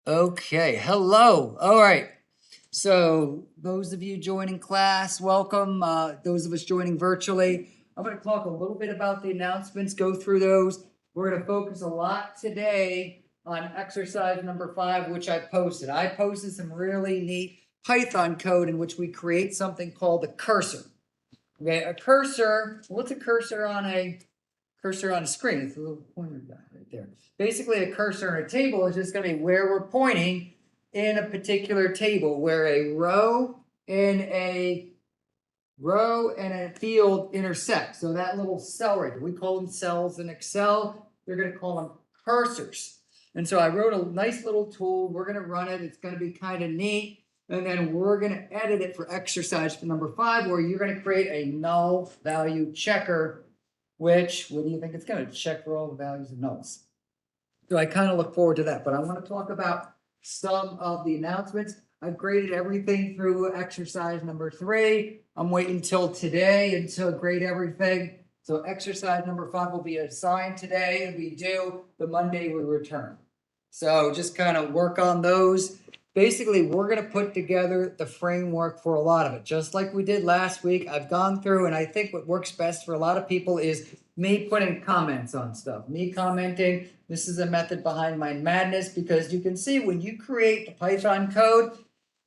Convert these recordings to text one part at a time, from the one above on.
Okay, hello. All right. So those of you joining class, welcome. Those of us joining virtually, I'm going to talk a little bit about the announcements, go through those. We're going to focus a lot today on exercise number 5, which I posted. I posted some really neat Python code in which we create something called a cursor. Okay, a cursor, what's a cursor on a screen? It's a little pointer guy right there. Basically, a cursor in a table is just going to be where we're pointing in a particular table, where a row and a field intersect. So that little cell right there, we call them cells in Excel. They're going to call them cursors. And so I wrote a nice little tool. We're going to run it. It's going to be kind of neat. And then we're going to edit it for exercise for number 5, where you're going to create a null value checker, which, what do you think it's going to check for all the values of nulls? So I kind of look forward to that, but I want to talk about some of the announcements. I've graded everything through exercise number 3. I'm waiting till today until grade everything. So exercise number 5 will be assigned today, and we do the Monday we return. So just kind of work on those. Basically, we're going to put together the framework for a lot of it, just like we did last week. I've gone through, and I think what works best for a lot of people is me putting comments on stuff, me commenting. This is a method behind my madness, because you can see when you create the Python code,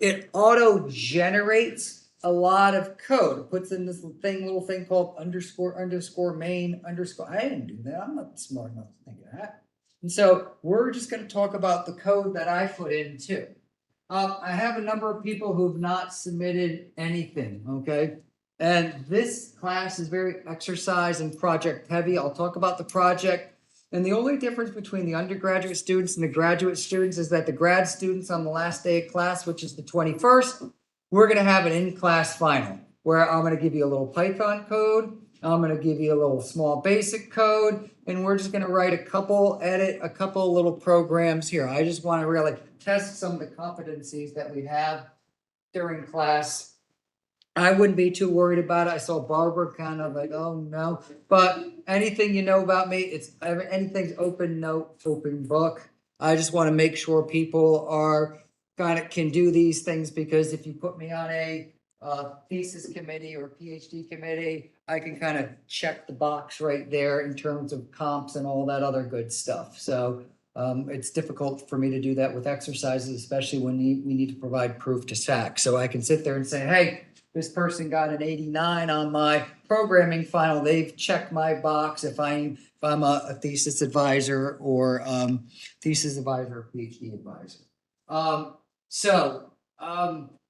it auto generates a lot of code. It puts in this little thing called underscore main underscore. I didn't do that. I'm not smart enough to think of that. And so we're just going to talk about the code that I put in too. I have a number of people who've not submitted anything, okay? And this class is very exercise and project heavy. I'll talk about the project. And the only difference between the undergraduate students and the graduate students is that the grad students on the last day of class, which is the 21st, we're going to have an in-class final where I'm going to give you a little Python code. I'm going to give you a little small basic code, and we're just going to write a couple little programs here. I just want to really test some of the competencies that we have during class. I wouldn't be too worried about it. I saw Barbara kind of like, oh no. But anything you know about me, anything's open note, open book. I just want to make sure people are kind of can do these things, because if you put me on a thesis committee or PhD committee, I can kind of check the box right there in terms of comps and all that other good stuff. So it's difficult for me to do that with exercises, especially when we need to provide proof to SAC. So I can sit there and say, hey, this person got an 89 on my programming final. They've checked my box if I'm a thesis advisor or PhD advisor.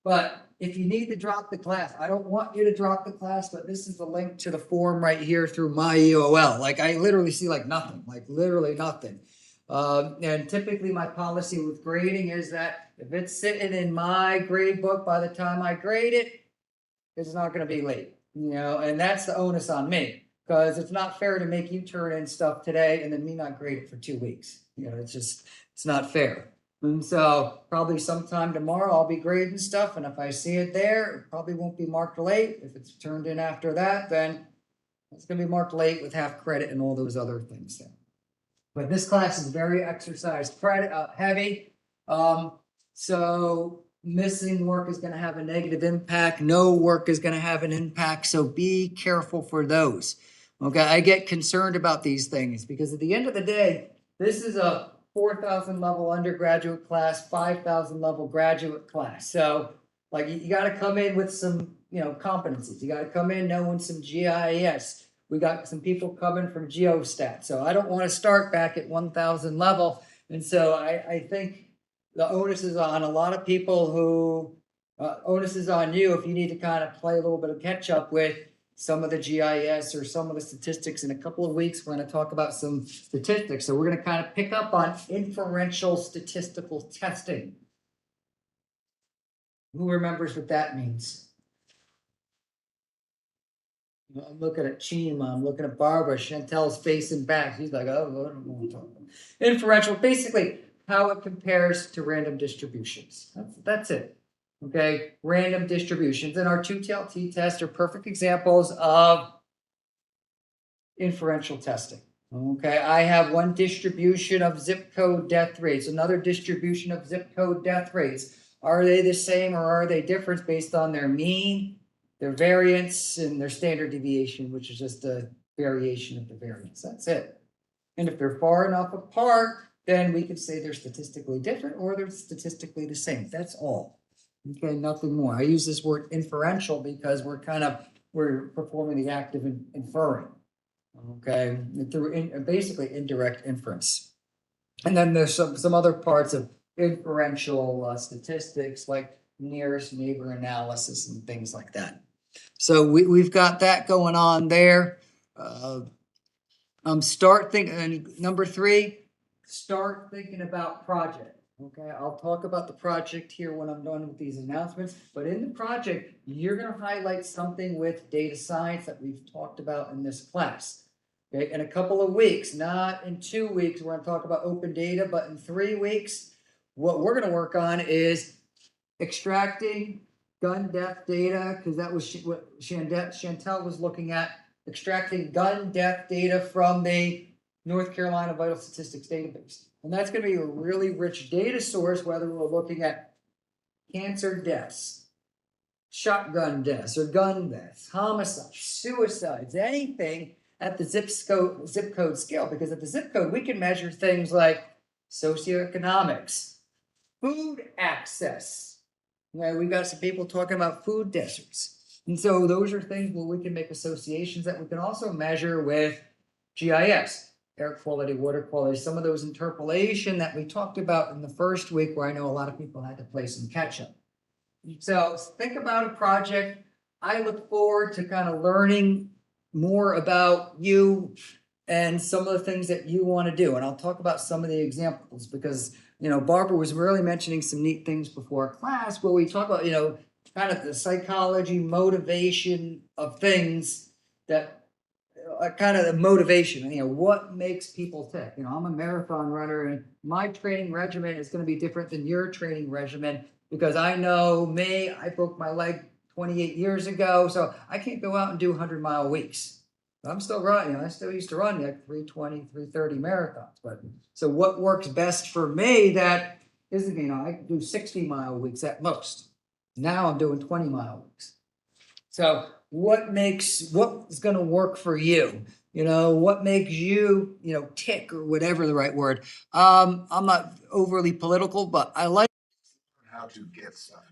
But if you need to drop the class, I don't want you to drop the class, but this is the link to the form right here through my EOL. Like I literally see nothing, literally nothing. And typically my policy with grading is that if it's sitting in my grade book by the time I grade it, it's not going to be late, and that's the onus on me, because it's not fair to make you turn in stuff today and then me not grade it for 2 weeks. It's not fair. And so probably sometime tomorrow I'll be grading stuff, and if I see it there, it probably won't be marked late. If it's turned in after that, then it's going to be marked late with half credit and all those other things there. But this class is very exercise credit heavy. So missing work is going to have a negative impact. No work is going to have an impact. So be careful for those. Okay, I get concerned about these things because at the end of the day, this is a 4,000 level undergraduate class, 5,000 level graduate class. So you got to come in with some, competencies. You got to come in knowing some GIS. We got some people coming from Geostat. So I don't want to start back at 1,000 level. And so I think the onus is on a lot of people who, onus is on you if you need to kind of play a little bit of catch up with some of the GIS or some of the statistics. In a couple of weeks, we're going to talk about some statistics. So we're going to kind of pick up on inferential statistical testing. Who remembers what that means? I'm looking at Chima, I'm looking at Barbara, Chantel's facing back. She's like, oh, I don't know what I'm talking about. Inferential, basically how it compares to random distributions. That's it. Okay, random distributions. And our 2TLT tests are perfect examples of inferential testing. Okay, I have one distribution of zip code death rates, another distribution of zip code death rates. Are they the same or are they different based on their mean, their variance, and their standard deviation, which is just a variation of the variance? That's it. And if they're far enough apart, then we can say they're statistically different or they're statistically the same. That's all. Okay, nothing more. I use this word inferential because we're performing the act of inferring. Okay, through basically indirect inference. And then there's some other parts of inferential statistics like nearest neighbor analysis and things like that. So we've got that going on there. Start thinking, number 3, start thinking about project. Okay, I'll talk about the project here when I'm done with these announcements, but in the project, you're gonna highlight something with data science that we've talked about in this class. Okay, in a couple of weeks, not in 2 weeks, we're gonna talk about open data, but in 3 weeks, what we're gonna work on is extracting gun death data, because that was what Chantel was looking at, extracting gun death data from the North Carolina Vital Statistics database. And that's going to be a really rich data source, whether we're looking at cancer deaths, shotgun deaths, or gun deaths, homicides, suicides, anything at the zip code scale. Because at the zip code, we can measure things like socioeconomics, food access. We've got some people talking about food deserts. And so those are things where we can make associations that we can also measure with GIS, air quality, water quality, some of those interpolation that we talked about in the first week where I know a lot of people had to play some catch up. So think about a project. I look forward to kind of learning more about you and some of the things that you want to do. And I'll talk about some of the examples because, Barbara was really mentioning some neat things before class where we talk about, kind of the psychology, motivation of things that kind of the motivation, what makes people tick. I'm a marathon runner and my training regimen is going to be different than your training regimen because I know me, I broke my leg 28 years ago, so I can't go out and do 100-mile weeks. I'm still running, I still used to run like 320, 330 marathons. But so what works best for me that isn't, I can do 60-mile weeks at most. Now I'm doing 20-mile weeks. So what is going to work for you? What makes you, tick or whatever the right word. I'm not overly political, but I like how to get stuff done.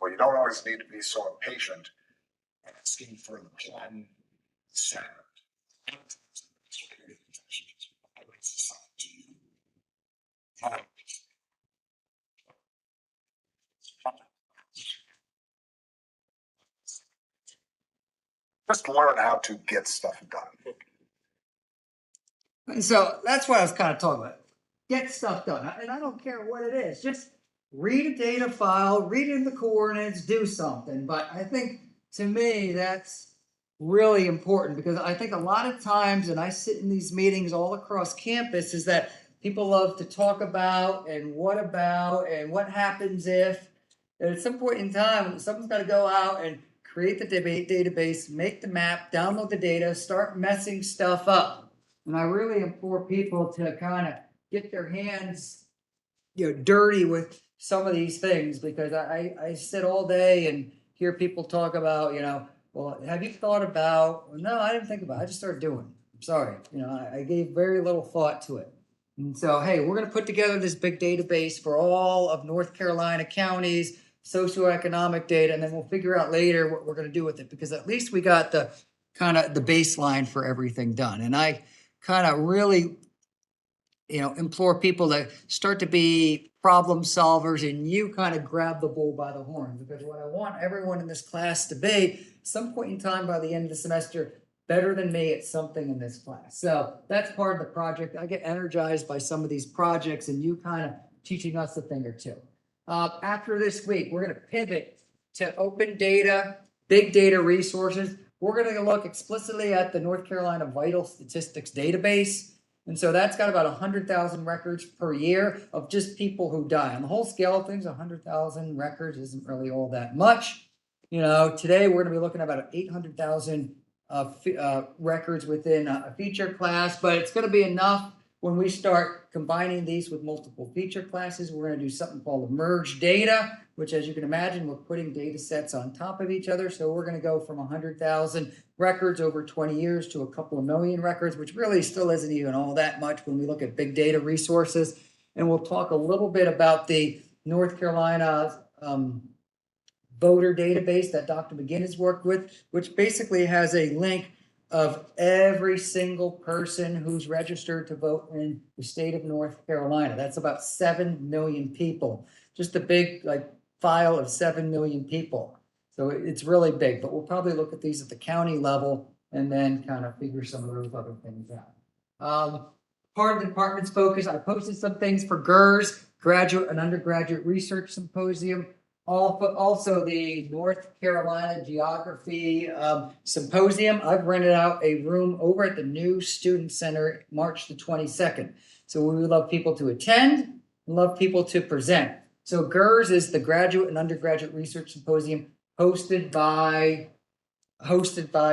Well, you don't always need to be so impatient asking for the plan sound. Just learn how to get stuff done. And so that's what I was kind of talking about. Get stuff done. And I don't care what it is. Just read a data file, read in the coordinates, do something. But I think to me, that's really important because I think a lot of times, and I sit in these meetings all across campus, is that people love to talk about and what happens if. And at some point in time, someone's got to go out and create the database, make the map, download the data, start messing stuff up. And I really implore people to kind of get their hands, dirty with some of these things because I sit all day and hear people talk about, well, have you thought about? Well, no, I didn't think about it. I just started doing. I'm sorry. I gave very little thought to it. And so, hey, we're going to put together this big database for all of North Carolina counties, socioeconomic data, and then we'll figure out later what we're going to do with it because at least we got the kind of the baseline for everything done. And I kind of really implore people to start to be problem solvers, and you kind of grab the bull by the horns, because what I want everyone in this class to be, some point in time by the end of the semester, better than me at something in this class. So that's part of the project. I get energized by some of these projects and you kind of teaching us a thing or two. After this week, we're going to pivot to open data, big data resources. We're going to look explicitly at the North Carolina Vital Statistics Database. And so that's got about 100,000 records per year of just people who die. On the whole scale of things, 100,000 records isn't really all that much. Today we're going to be looking at about 800,000 records within a feature class, but it's going to be enough when we start combining these with multiple feature classes. We're going to do something called merge data, which, as you can imagine, we're putting data sets on top of each other. So we're going to go from 100,000 records over 20 years to a couple of million records, which really still isn't even all that much when we look at big data resources. And we'll talk a little bit about the North Carolina voter database that Dr. McGinn has worked with, which basically has a link of every single person who's registered to vote in the state of North Carolina. That's about 7 million people, just a big file of 7 million people. So it's really big, but we'll probably look at these at the county level and then kind of figure some of those other things out. Part of the department's focus, I posted some things for GERS, Graduate and Undergraduate Research Symposium. Also the North Carolina Geography Symposium. I've rented out a room over at the new Student Center March the 22nd. So we would love people to attend, love people to present. So GERS is the Graduate and Undergraduate Research Symposium hosted by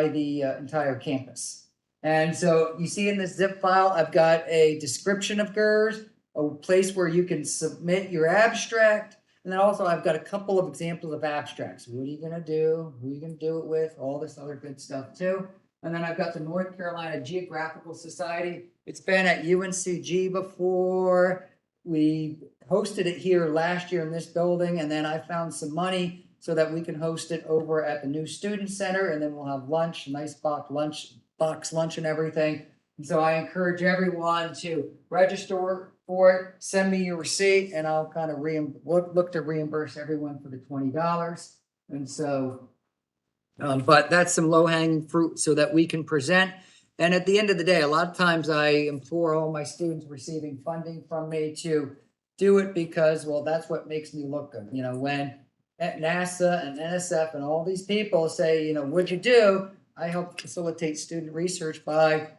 the entire campus. And so you see in this zip file, I've got a description of GERS, a place where you can submit your abstract. And then also I've got a couple of examples of abstracts. What are you going to do? Who are you going to do it with? All this other good stuff too. And then I've got the North Carolina Geographical Society. It's been at UNCG before. We hosted it here last year in this building, and then I found some money so that we can host it over at the new Student Center, and then we'll have lunch, nice box lunch and everything. And so I encourage everyone to register for it, send me your receipt, and I'll kind of look to reimburse everyone for the $20. And so, but that's some low-hanging fruit so that we can present. And at the end of the day, a lot of times I implore all my students receiving funding from me to do it because, well, that's what makes me look good. When at NASA and NSF and all these people say, what'd you do? I help facilitate student research by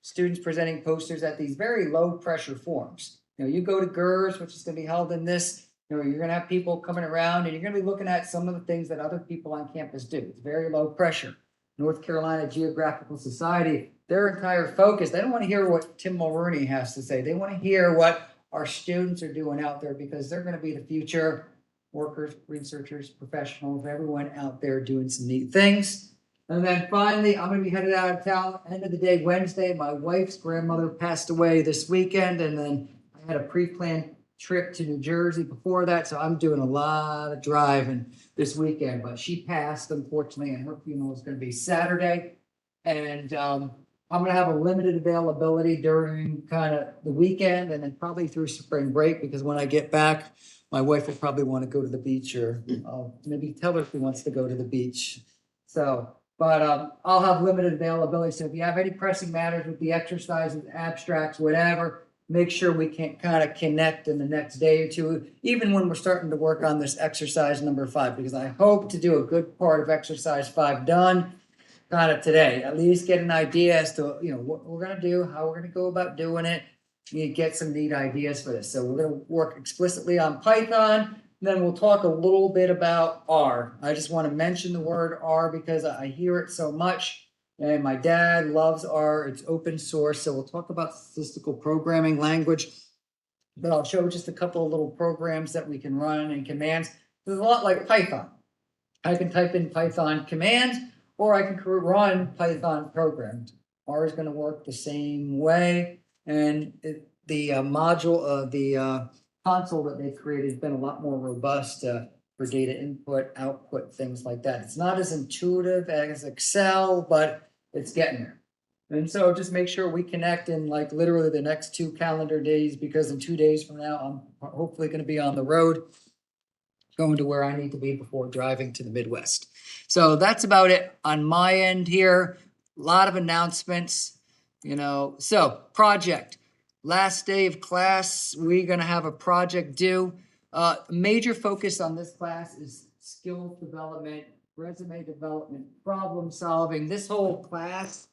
students presenting posters at these very low pressure forums. You go to GERS, which is going to be held in this, you're going to have people coming around and you're going to be looking at some of the things that other people on campus do. It's very low pressure. North Carolina Geographical Society, their entire focus, they don't want to hear what Tim Mulrooney has to say. They want to hear what our students are doing out there because they're going to be the future workers, researchers, professionals, everyone out there doing some neat things. And then finally, I'm going to be headed out of town end of the day Wednesday. My wife's grandmother passed away this weekend, and then I had a pre-planned trip to New Jersey before that, so I'm doing a lot of driving this weekend. But she passed, unfortunately, and her funeral is going to be Saturday. And I'm going to have a limited availability during kind of the weekend and then probably through spring break, because when I get back, my wife will probably want to go to the beach, or I'll maybe tell her if she wants to go to the beach. So, but I'll have limited availability. So if you have any pressing matters with the exercises, abstracts, whatever, make sure we can kind of connect in the next day or two, even when we're starting to work on this exercise number 5, because I hope to do a good part of exercise 5 done kind of today, at least get an idea as to, what we're going to do, how we're going to go about doing it. You get some neat ideas for this. So we're going to work explicitly on Python. Then we'll talk a little bit about R. I just want to mention the word R because I hear it so much. And my dad loves R. It's open source. So we'll talk about statistical programming language. But I'll show just a couple of little programs that we can run and commands. There's a lot like Python. I can type in Python commands, or I can run Python programs. R is going to work the same way. And the module, the console that they've created has been a lot more robust for data input, output, things like that. It's not as intuitive as Excel, but it's getting there. And so just make sure we connect in like literally the next 2 calendar days, because in 2 days from now, I'm hopefully gonna be on the road, going to where I need to be before driving to the Midwest. So that's about it on my end here. A lot of announcements, So project, last day of class, we're gonna have a project due. Major focus on this class is skill development, resume development, problem solving. This whole class,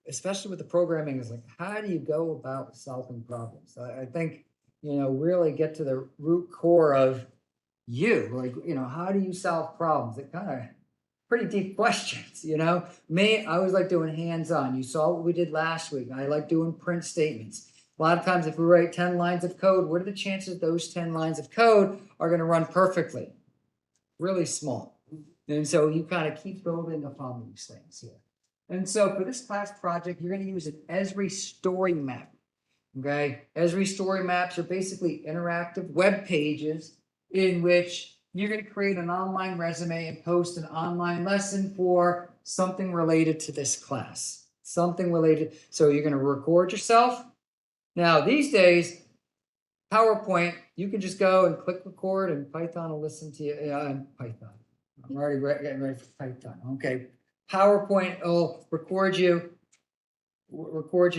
especially with the programming, is like, how do you go about solving problems? I think, really get to the root core of how do you solve problems? It kind of pretty deep questions, Me, I always like doing hands-on. You saw what we did last week. I like doing print statements. A lot of times, if we write 10 lines of code, what are the chances those 10 lines of code are going to run perfectly? Really small. And so you kind of keep building upon these things here. And so for this class project, you're going to use an Esri story map. Okay. Esri story maps are basically interactive web pages in which you're going to create an online resume and post an online lesson for something related to this class. Something related. So you're going to record yourself. Now, these days, PowerPoint, you can just go and click record, and Python will listen to you. Python. I'm already getting ready for Python. Okay. PowerPoint will record you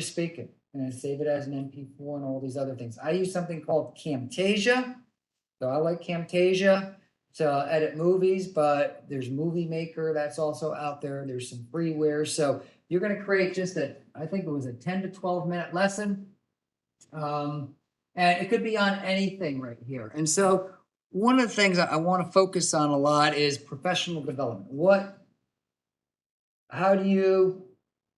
speaking, and save it as an MP4 and all these other things. I use something called Camtasia. So I like Camtasia to edit movies, but there's Movie Maker that's also out there. There's some freeware. So you're going to create I think it was a 10 to 12 minute lesson. And it could be on anything right here. And so one of the things I want to focus on a lot is professional development. How do you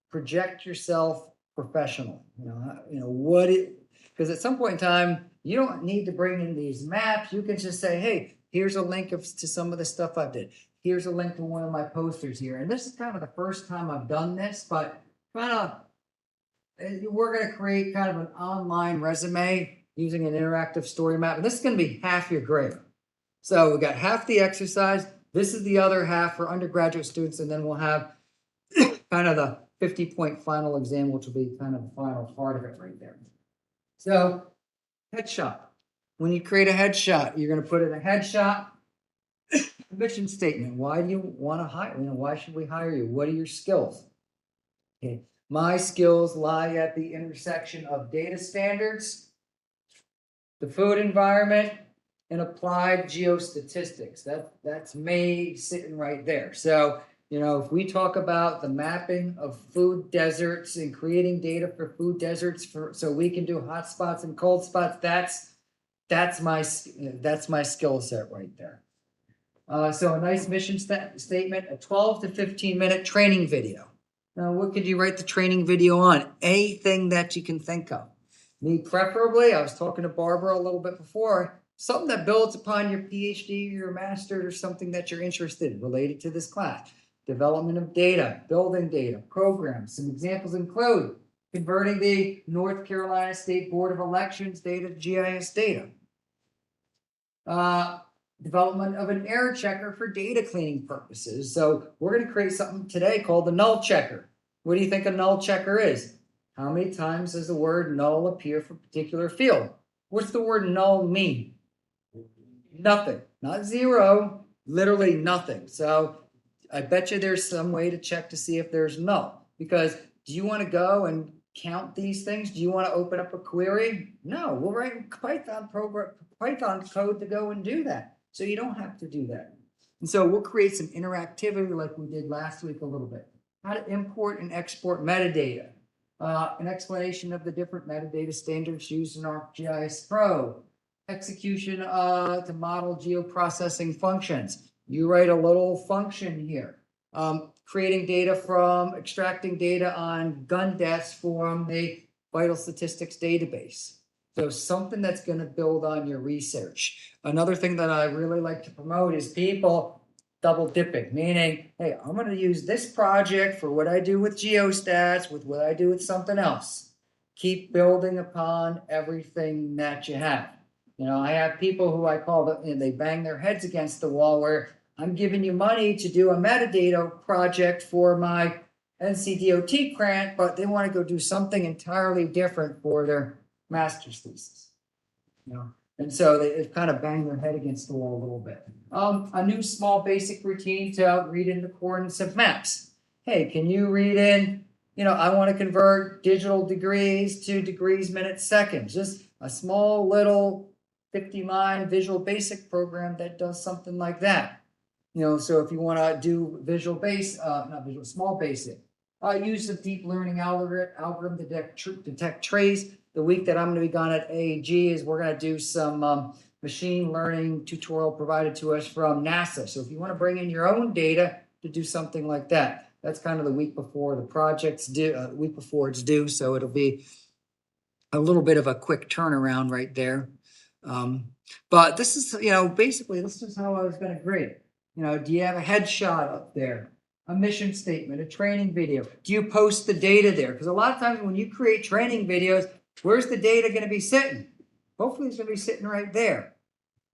project yourself professional? Because at some point in time, you don't need to bring in these maps. You can just say, hey, here's a link to some of the stuff I did. Here's a link to one of my posters here. And this is kind of the first time I've done this, but we're going to create kind of an online resume using an interactive story map. And this is going to be half your grade. So we got half the exercise. This is the other half for undergraduate students. And then we'll have kind of the 50-point final exam, which will be kind of the final part of it right there. So headshot. When you create a headshot, you're going to put in a headshot mission statement. Why do you want to hire? Why should we hire you? What are your skills? Okay. My skills lie at the intersection of data standards, the food environment, and applied geostatistics. That's me sitting right there. So, if we talk about the mapping of food deserts and creating data for food deserts so we can do hot spots and cold spots, that's my skill set right there. So a nice mission statement, a 12 to 15 minute training video. Now, what could you write the training video on? Anything that you can think of. Me, preferably, I was talking to Barbara a little bit before, something that builds upon your PhD or your master's or something that you're interested in related to this class. Development of data, building data, programs. Some examples include converting the North Carolina State Board of Elections data to GIS data. Development of an error checker for data cleaning purposes. So we're going to create something today called the null checker. What do you think a null checker is? How many times does the word null appear for a particular field? What's the word null mean? Nothing. Not zero, literally nothing. So I bet you there's some way to check to see if there's null. Because do you want to go and count these things? Do you want to open up a query? No, we'll write Python code to go and do that. So you don't have to do that. And so we'll create some interactivity like we did last week a little bit. How to import and export metadata. An explanation of the different metadata standards used in ArcGIS Pro. Execution to model geoprocessing functions. You write a little function here. Extracting data on gun deaths from the vital statistics database. So something that's going to build on your research. Another thing that I really like to promote is people double dipping, meaning, hey, I'm going to use this project for what I do with geostats, with what I do with something else. Keep building upon everything that you have. I have people who I call they bang their heads against the wall where I'm giving you money to do a metadata project for my NCDOT grant, but they want to go do something entirely different for their master's thesis. You know, and so they've kind of banged their head against the wall a little bit. A new small basic routine to read in accordance of maps. Hey, can you read in, I want to convert digital degrees to degrees, minutes, seconds. Just a small little 50-line Visual Basic program that does something like that. So if you want to do small basic, use of deep learning algorithm to detect trace. The week that I'm going to be gone at AAG is we're going to do some machine learning tutorial provided to us from NASA. So if you want to bring in your own data to do something like that, that's kind of the week before the project's due, week before it's due. So it'll be a little bit of a quick turnaround right there. But this is, basically this is how I was going to grade. Do you have a headshot up there? A mission statement, a training video? Do you post the data there? Because a lot of times when you create training videos, where's the data going to be sitting? Hopefully it's going to be sitting right there.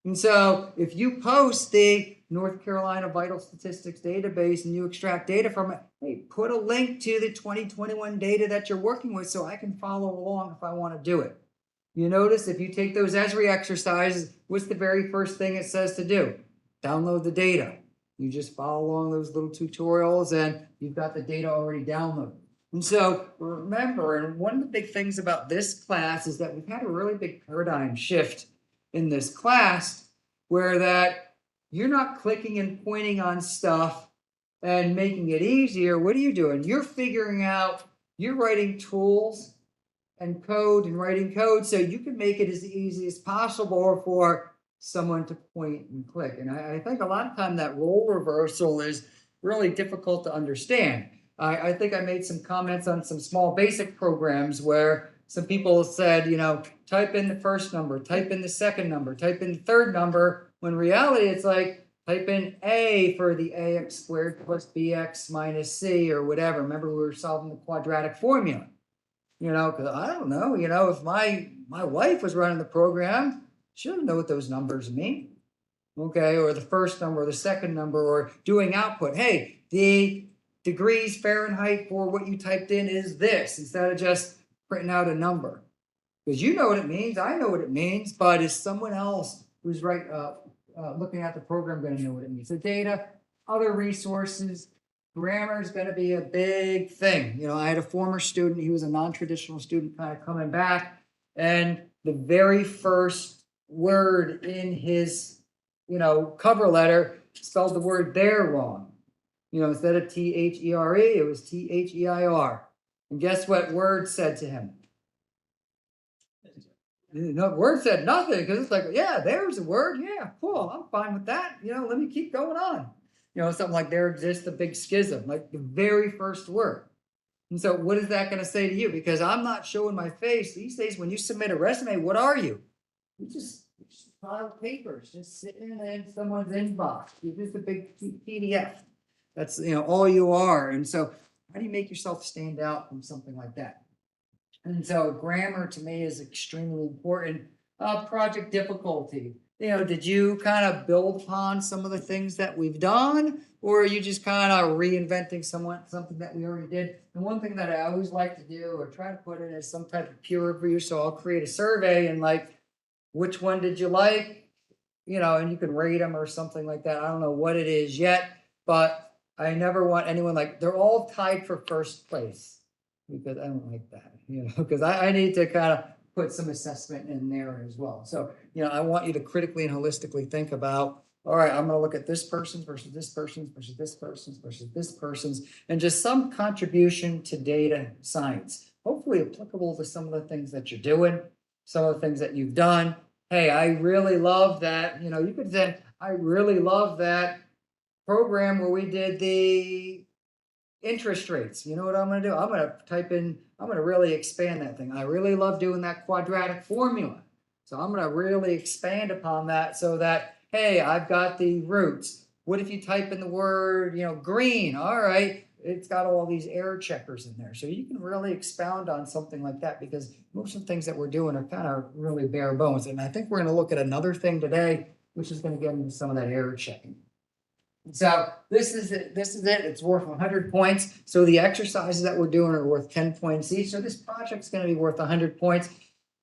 And so if you post the North Carolina Vital Statistics database and you extract data from it, hey, put a link to the 2021 data that you're working with so I can follow along if I want to do it. You notice if you take those Esri exercises, what's the very first thing it says to do? Download the data. You just follow along those little tutorials and you've got the data already downloaded. And so remember, and one of the big things about this class is that we've had a really big paradigm shift in this class where that you're not clicking and pointing on stuff and making it easier. What are you doing? You're figuring out, you're writing tools and code and writing code so you can make it as easy as possible for someone to point and click. And I think a lot of time that role reversal is really difficult to understand. I think I made some comments on some small basic programs where some people said, type in the first number, type in the second number, type in the third number, when in reality it's like type in A for the ax squared plus bx minus c or whatever. Remember we were solving the quadratic formula. Because I don't know, if my wife was running the program, she doesn't know what those numbers mean. Okay, or the first number, or the second number, or doing output. Hey, the degrees Fahrenheit for what you typed in is this, instead of just printing out a number. Because you know what it means, I know what it means, but is someone else who's looking at the program going to know what it means? So data, other resources, grammar is going to be a big thing. I had a former student, he was a non-traditional student kind of coming back, and the very first word in his, cover letter spelled the word there wrong. Instead of THERE, it was THEIR. And guess what Word said to him? No, Word said nothing because it's like, yeah, there's a word. Yeah, cool. I'm fine with that. Let me keep going on. Something like there exists a big schism, like the very first word. And so what is that going to say to you? Because I'm not showing my face. These days, when you submit a resume, what are you? You just pile of papers just sitting in someone's inbox. You're just a big PDF. That's, all you are. And so how do you make yourself stand out from something like that? And so grammar to me is extremely important. Project difficulty. Did you kind of build upon some of the things that we've done, or are you just kind of reinventing something that we already did? And one thing that I always like to do or try to put in is some type of peer review. So I'll create a survey and like, which one did you like? And you can rate them or something like that. I don't know what it is yet, but I never want anyone they're all tied for first place because I don't like that, because I need to kind of put some assessment in there as well. So, I want you to critically and holistically think about, all right, I'm going to look at this person's versus this person's versus this person's versus this person's, and just some contribution to data science, hopefully applicable to some of the things that you're doing, some of the things that you've done. Hey, I really love that. You could say, I really love that program where we did the interest rates. You know what I'm going to do? I'm going to really expand that thing. I really love doing that quadratic formula. So I'm going to really expand upon that so that, hey, I've got the roots. What if you type in the word, green? All right. It's got all these error checkers in there. So you can really expound on something like that because most of the things that we're doing are kind of really bare bones. And I think we're going to look at another thing today, which is going to get into some of that error checking. So this is it, it's worth 100 points. So the exercises that we're doing are worth 10 points each. So this project's gonna be worth 100 points.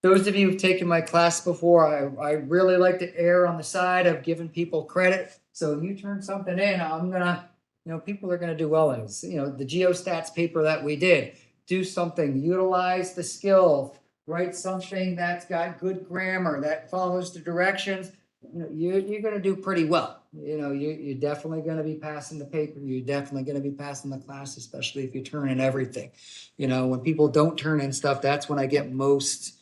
Those of you who've taken my class before, I really like to err on the side of giving people credit. So if you turn something in, I'm gonna, people are gonna do well in it. The geostats paper that we did, do something, utilize the skill, write something that's got good grammar, that follows the directions. You're gonna do pretty well. You're definitely gonna be passing the paper. You're definitely gonna be passing the class, especially if you turn in everything. When people don't turn in stuff, that's when I get most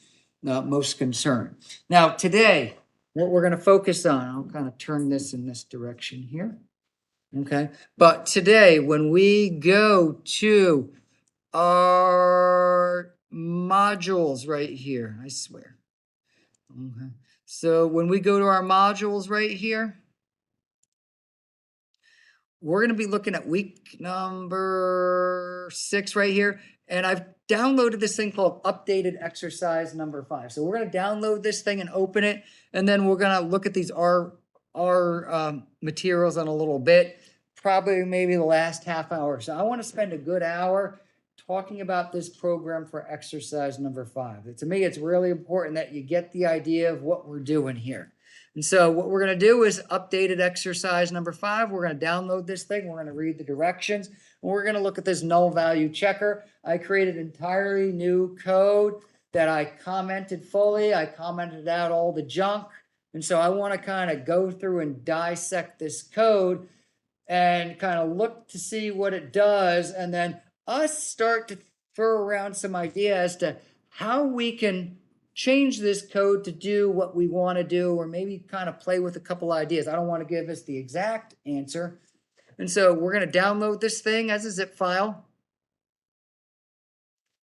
concerned. Now, today, what we're gonna focus on, I'll kind of turn this in this direction here. Okay, but today, when we go to our modules right here, I swear. Okay. So when we go to our modules right here, we're going to be looking at week number 6 right here. And I've downloaded this thing called updated exercise number 5. So we're going to download this thing and open it. And then we're going to look at these R materials in a little bit, probably maybe the last half hour. So I want to spend a good hour talking about this program for exercise number 5. To me, it's really important that you get the idea of what we're doing here. And so what we're going to do is updated exercise number 5. We're going to download this thing. We're going to read the directions. And we're going to look at this null value checker. I created entirely new code that I commented fully. I commented out all the junk. And so I want to kind of go through and dissect this code and kind of look to see what it does. And then us start to throw around some ideas as to how we can change this code to do what we want to do, or maybe kind of play with a couple ideas. I don't want to give us the exact answer. And so we're going to download this thing as a zip file.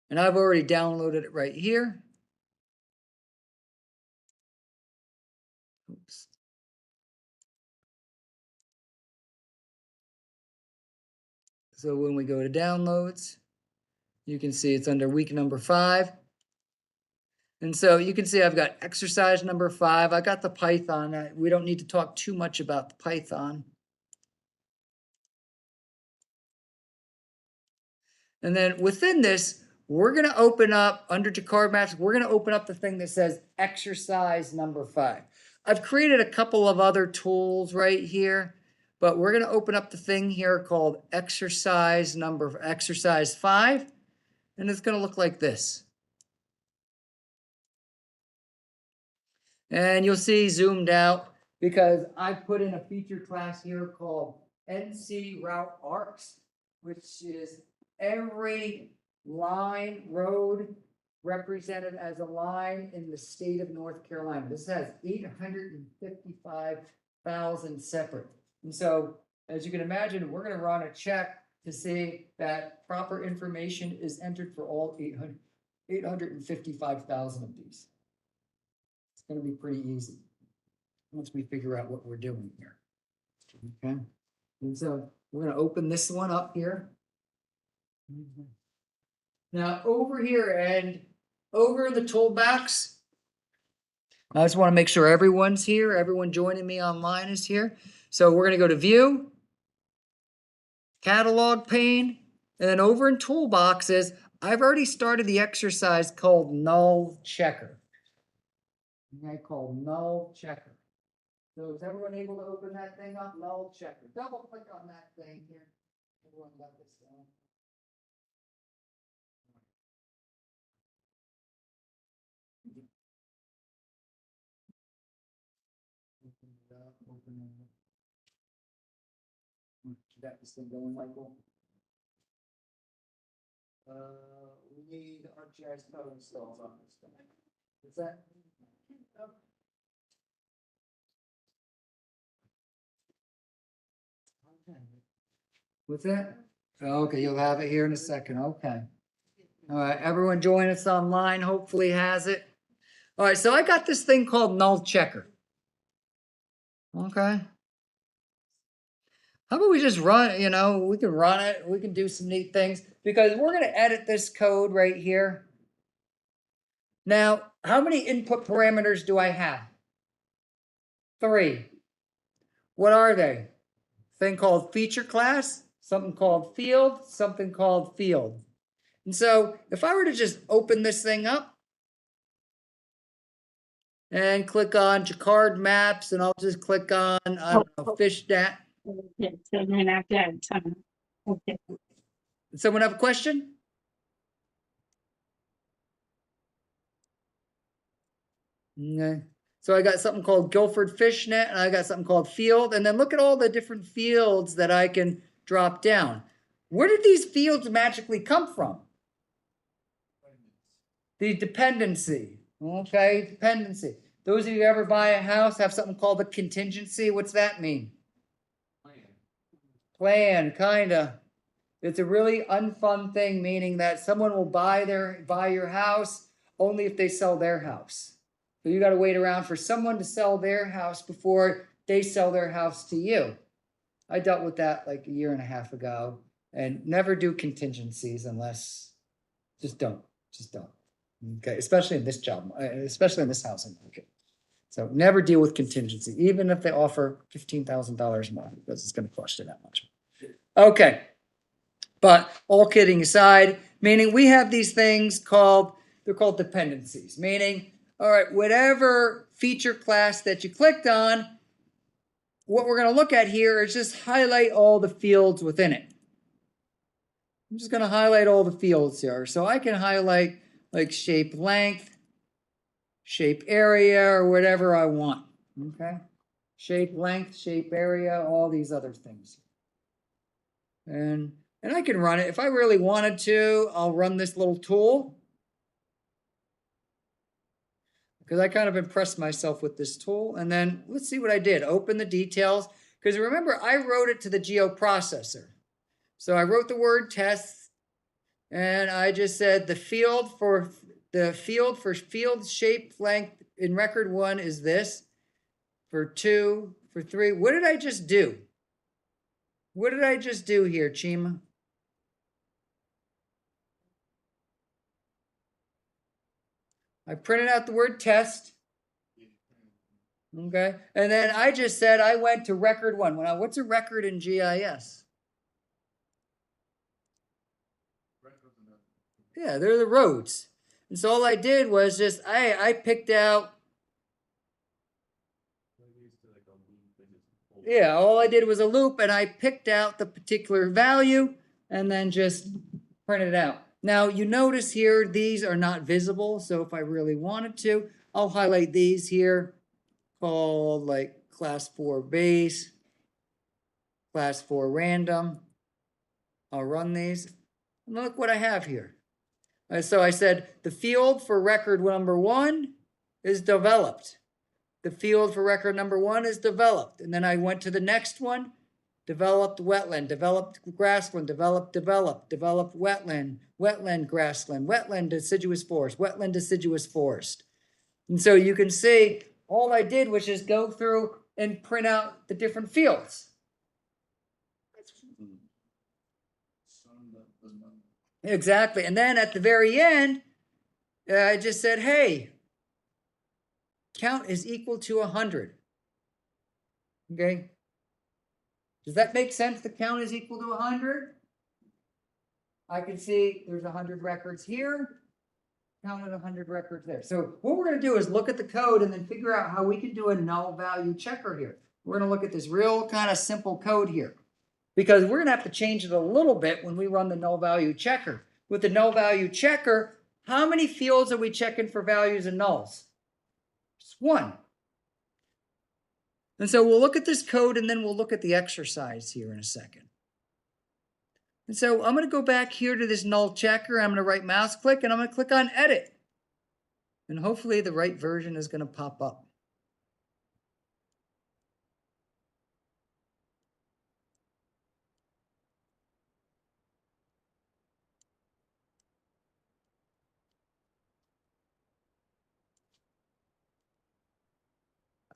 And I've already downloaded it right here. Oops. So when we go to downloads, you can see it's under week number 5. And so you can see I've got exercise number 5. I got the Python. We don't need to talk too much about the Python. And then within this, we're going to open up under Jacquard Maps, we're going to open up the thing that says exercise number 5. I've created a couple of other tools right here, but we're going to open up the thing here called exercise 5. And it's going to look like this. And you'll see zoomed out because I put in a feature class here called NC Route Arcs, which is every road represented as a line in the state of North Carolina. This has 855,000 separate. And so, as you can imagine, we're going to run a check to see that proper information is entered for all 855,000 of these. It's going to be pretty easy once we figure out what we're doing here. Okay. And so we're going to open this one up here. Now over here and over the toolbox, I just want to make sure everyone's here. Everyone joining me online is here. So we're going to go to View, Catalog pane, and then over in Toolboxes, I've already started the exercise called Null Checker. Okay, called Null Checker. So is everyone able to open that thing up? Null Checker. Double click on that thing here. Everyone got this down. Open it up, open it up. Got this thing going, Michael? We need ArcGIS code installs on this thing. Is that? Okay. What's that? Okay, you'll have it here in a second. Okay. All right, everyone join us online, hopefully has it. All right, so I got this thing called Null Checker. Okay. How about we just run, we can run it, we can do some neat things, because we're going to edit this code right here. Now, how many input parameters do I have? 3. What are they? thing called feature class, something called field, something called field. And so if I were to just open this thing up and click on Jacquard Maps, and I'll just click on, I don't know, FishNet. Okay, so we're not done, okay. Someone have a question? Okay. So I got something called Guilford FishNet, and I got something called field, and then look at all the different fields that I can drop down. Where did these fields magically come from? The dependency. Okay, dependency. Those of you who ever buy a house have something called a contingency. What's that mean? Plan, kinda. It's a really unfun thing, meaning that someone will buy your house only if they sell their house. So you got to wait around for someone to sell their house before they sell their house to you. I dealt with that like a year and a half ago, and never do contingencies unless just don't. Okay, especially in this job, especially in this housing market. So never deal with contingency, even if they offer $15,000 more, because it's going to cost you that much. Okay. But all kidding aside, meaning we have these things they're called dependencies, meaning, all right, whatever feature class that you clicked on, what we're going to look at here is just highlight all the fields within it. I'm just going to highlight all the fields here. So I can highlight like shape length, shape area, or whatever I want. Okay. Shape length, shape area, all these other things. And I can run it. If I really wanted to, I'll run this little tool. Because I kind of impressed myself with this tool. And then let's see what I did. Open the details. Because remember, I wrote it to the geoprocessor. So I wrote the word test. And I just said the field for field shape length in record 1 is this. For 2, for 3. What did I just do? What did I just do here, Chima? I printed out the word test. Okay. And then I just said I went to record 1. Now, what's a record in GIS? Yeah, they're the roads. And so all I did was just, I picked out. Yeah, all I did was a loop, and I picked out the particular value and then just printed it out. Now, you notice here, these are not visible. So if I really wanted to, I'll highlight these here, called like class 4 base, class 4 random. I'll run these. And look what I have here. So I said the field for record number 1 is developed. The field for record number 1 is developed. And then I went to the next one. Developed wetland, developed grassland, developed wetland, wetland grassland, wetland deciduous forest. And so you can see all I did was just go through and print out the different fields. Exactly. And then at the very end, I just said, hey, count is equal to 100. Okay. Does that make sense? The count is equal to 100. I can see there's 100 records here. Counted 100 records there. So what we're going to do is look at the code and then figure out how we can do a null value checker here. We're going to look at this real kind of simple code here, because we're going to have to change it a little bit when we run the null value checker. With the null value checker, how many fields are we checking for values and nulls? Just 1. And so we'll look at this code and then we'll look at the exercise here in a second. And so I'm going to go back here to this null checker. I'm going to right mouse click and I'm going to click on edit. And hopefully the right version is going to pop up.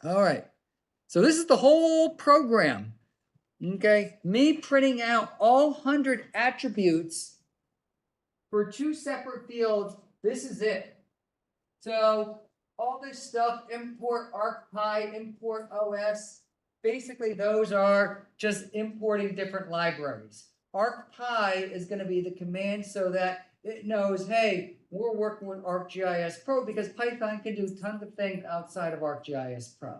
All right. So this is the whole program. Okay. Me printing out all 100 attributes for 2 separate fields. This is it. So all this stuff, import ArcPy, import OS, basically those are just importing different libraries. ArcPy is gonna be the command so that it knows, hey, we're working with ArcGIS Pro because Python can do tons of things outside of ArcGIS Pro.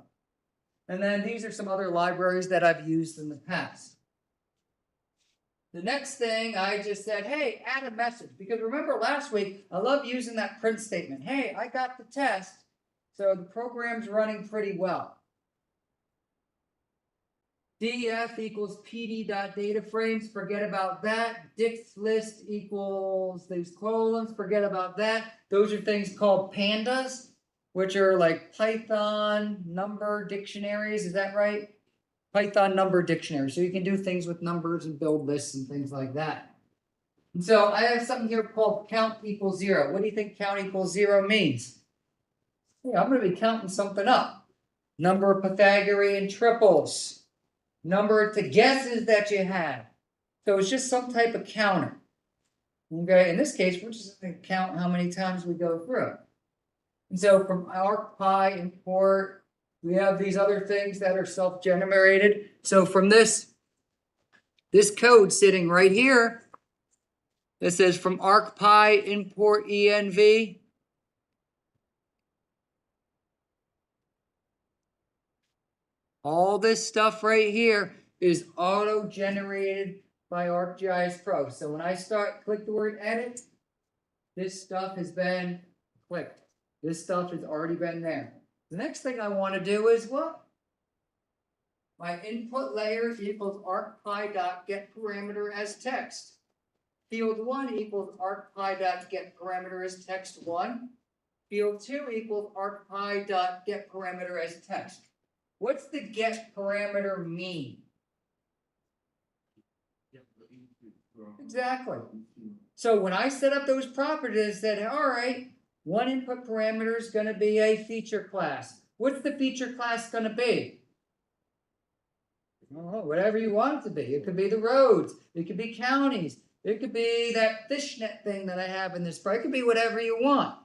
And then these are some other libraries that I've used in the past. The next thing I just said, hey, add a message. Because remember last week, I love using that print statement. Hey, I got the test, so the program's running pretty well. df equals pd.data frames, forget about that. Dix list equals these colons, forget about that. Those are things called pandas, which are like Python number dictionaries, is that right? Python number dictionary, so you can do things with numbers and build lists and things like that. And so I have something here called count equals 0. What do you think count equals 0 means? Yeah, I'm going to be counting something up. Number of Pythagorean triples. Number of guesses that you had. So it's just some type of counter. Okay, in this case, we're just going to count how many times we go through. And so from ArcPy import, we have these other things that are self-generated. So from this code sitting right here, it says from ArcPy import env. All this stuff right here is auto-generated by ArcGIS Pro. So when I click the word edit, this stuff has been clicked. This stuff has already been there. The next thing I want to do is what? My input layer equals ArcPy.getParameter as text. Field 1 equals ArcPy.getParameter as text 1. Field 2 equals ArcPy.getParameter as text. What's the get parameter mean? Exactly. So when I set up those properties, I said, all right, one input parameter is going to be a feature class. What's the feature class going to be? Oh, whatever you want it to be. It could be the roads. It could be counties. It could be that fishnet thing that I have in this. It could be whatever you want.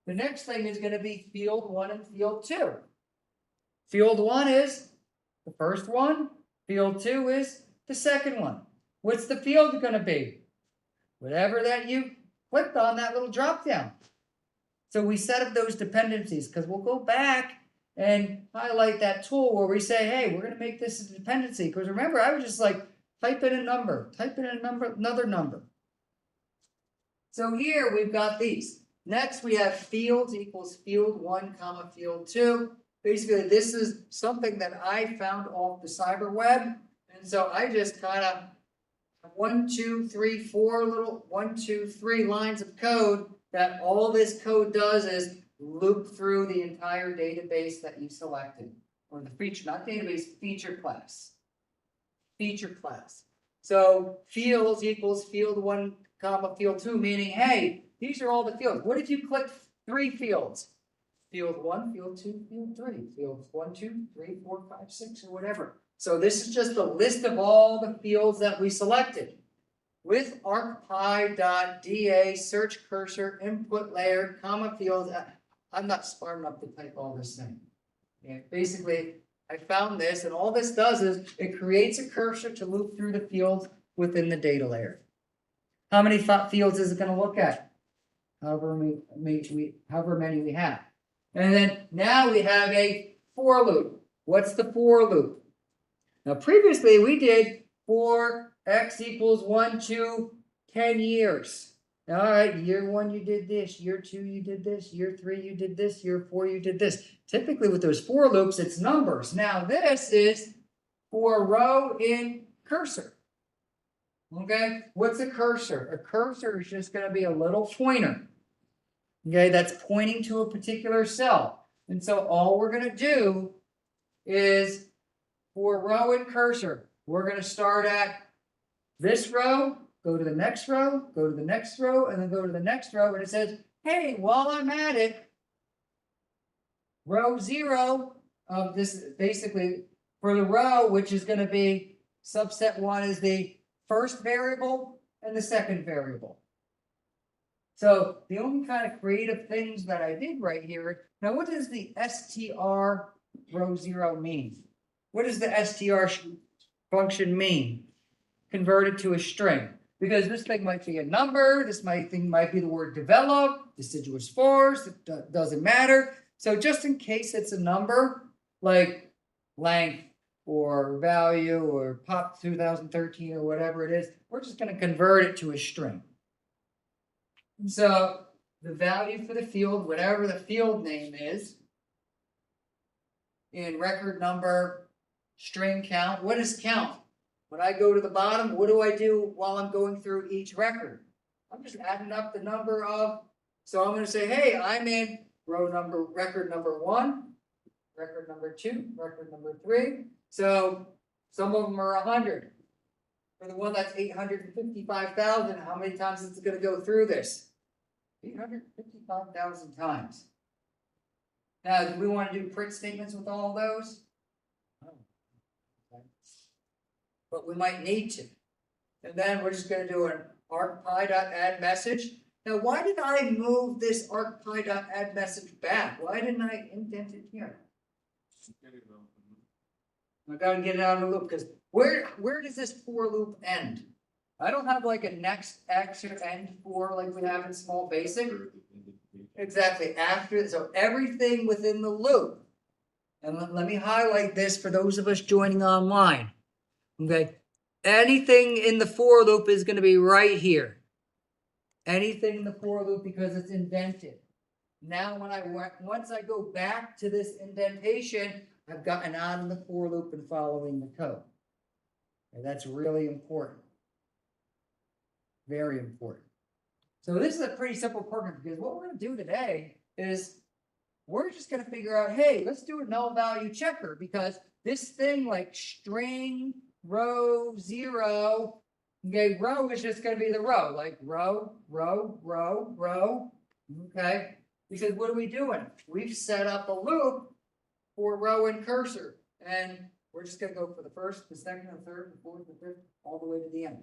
The next thing is going to be field 1 and field 2. Field 1 is the first one. Field 2 is the second one. What's the field going to be? Whatever that you clicked on, that little drop down. So we set up those dependencies because we'll go back and highlight that tool where we say, hey, we're going to make this a dependency. Because remember, I was just like, type in a number, type in a number, another number. So here we've got these. Next, we have fields equals field 1 comma field 2. Basically, this is something that I found off the cyber web. And so I just kind of 1, 2, 3, 4 little 1, 2, 3 lines of code that all this code does is loop through the entire database that you selected. Or the feature, not database, feature class. Feature class. So fields equals field 1 comma field 2, meaning, hey, these are all the fields. What if you click 3 fields? Field 1, field 2, field 3, fields 1, 2, 3, 4, 5, 6, or whatever. So this is just a list of all the fields that we selected. With ArcPy.da search cursor input layer comma fields. I'm not smart enough to type all this thing. And basically, I found this, and all this does is it creates a cursor to loop through the fields within the data layer. How many fields is it going to look at? However many we have. And then now we have a for loop. What's the for loop? Now previously we did for x equals 1 to 10 years. All right, year 1 you did this, year 2 you did this, year 3 you did this, year 4 you did this. Typically with those for loops, it's numbers. Now this is for row in cursor. Okay, what's a cursor? A cursor is just going to be a little pointer. Okay, that's pointing to a particular cell. And so all we're going to do is for row and cursor, we're going to start at this row, go to the next row, go to the next row, and then go to the next row. And it says, hey, while I'm at it, row 0 of this, basically for the row, which is going to be subset 1 is the first variable and the second variable. So the only kind of creative things that I did right here, now what is the str row 0 mean? What does the str function mean? Convert it to a string. Because this thing might be a number, thing might be the word develop, deciduous forest, it doesn't matter. So just in case it's a number, like length or value or pop 2013 or whatever it is, we're just going to convert it to a string. So the value for the field, whatever the field name is, in record number, string count, what is count? When I go to the bottom, what do I do while I'm going through each record? I'm just adding up the number of, so I'm going to say, hey, I'm in record number 1, record number 2, record number 3. So some of them are 100. For the one that's 855,000, how many times is it going to go through this? 855,000 times. Now, do we want to do print statements with all of those? But we might need to. And then we're just going to do an argpy.add message. Now, why did I move this argpy.add message back? Why didn't I indent it here? I got to get it out of the loop, because where does this for loop end? I don't have like a next X or end for like we have in small basic. Exactly, after, so everything within the loop. And let me highlight this for those of us joining online. Okay, anything in the for loop is going to be right here. Anything in the for loop because it's indented. Now once I go back to this indentation, I've gotten out of the for loop and following the code. And that's really important. Very important. So this is a pretty simple program, because what we're going to do today is we're just going to figure out, hey, let's do a null value checker, because this thing like string row 0, okay, row is just going to be the row, like row, row, row, row, okay? Because what are we doing? We've set up a loop for row and cursor, and we're just going to go for the first, the second, the third, the fourth, the fifth, all the way to the end.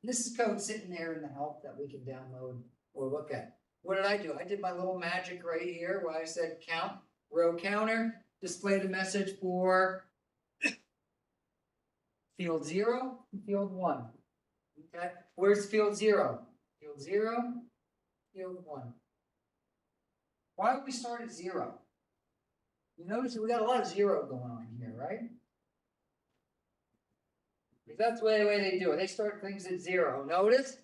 This is code sitting there in the help that we can download or look at. What did I do? I did my little magic right here where I said count, row counter, display the message for field 0 and field 1. Okay, where's field 0? Field 0, field 1. Why would we start at 0? You notice we got a lot of 0 going on here, right? That's the way they do it. They start things at 0. Notice